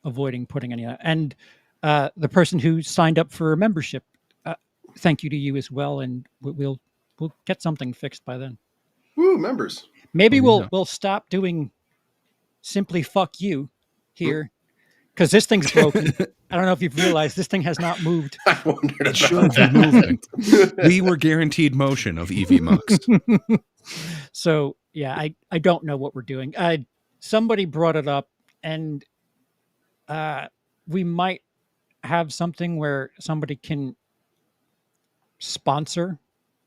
avoiding putting any of that. And the person who signed up for a membership, thank you to you as well. And we'll get something fixed by then. Woo, members. Maybe we'll stop doing simply fuck you here, because this thing's broken. I don't know if you've realized this thing has not moved. I wondered it should be moving. We were guaranteed motion of EV Mux. So yeah, I don't know what we're doing. Somebody brought it up, and we might have something where somebody can sponsor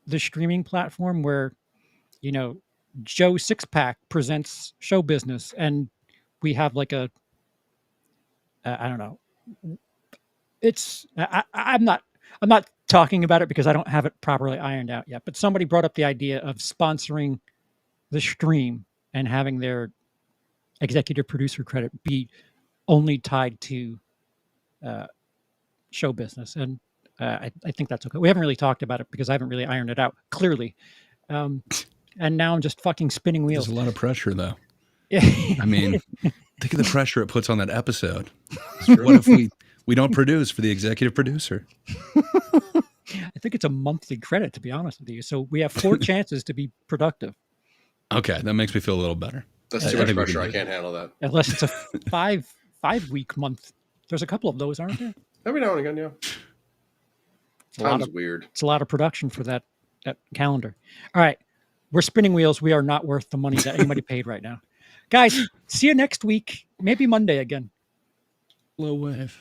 the streaming platform where, Joe Sixpack presents show business, and we have like a, I don't know. It's, I'm not talking about it because I don't have it properly ironed out yet, but somebody brought up the idea of sponsoring the stream and having their executive producer credit be only tied to show business. And I think that's okay. We haven't really talked about it because I haven't really ironed it out clearly. And now I'm just fucking spinning wheels. There's a lot of pressure though. I mean, think of the pressure it puts on that episode. What We don't produce for the executive producer. I think it's a monthly credit, to be honest with you. So we have 4 chances to be productive. Okay, that makes me feel a little better. That's I too much think we pressure. can I do can't handle that. Unless it's a 5-week month. There's a couple of those, aren't there? Every now and again, yeah. It's a lot Time's of weird. It's a lot of production for that calendar. All right. We're spinning wheels. We are not worth the money that anybody paid right now. Guys, see you next week. Maybe Monday again. Low wave.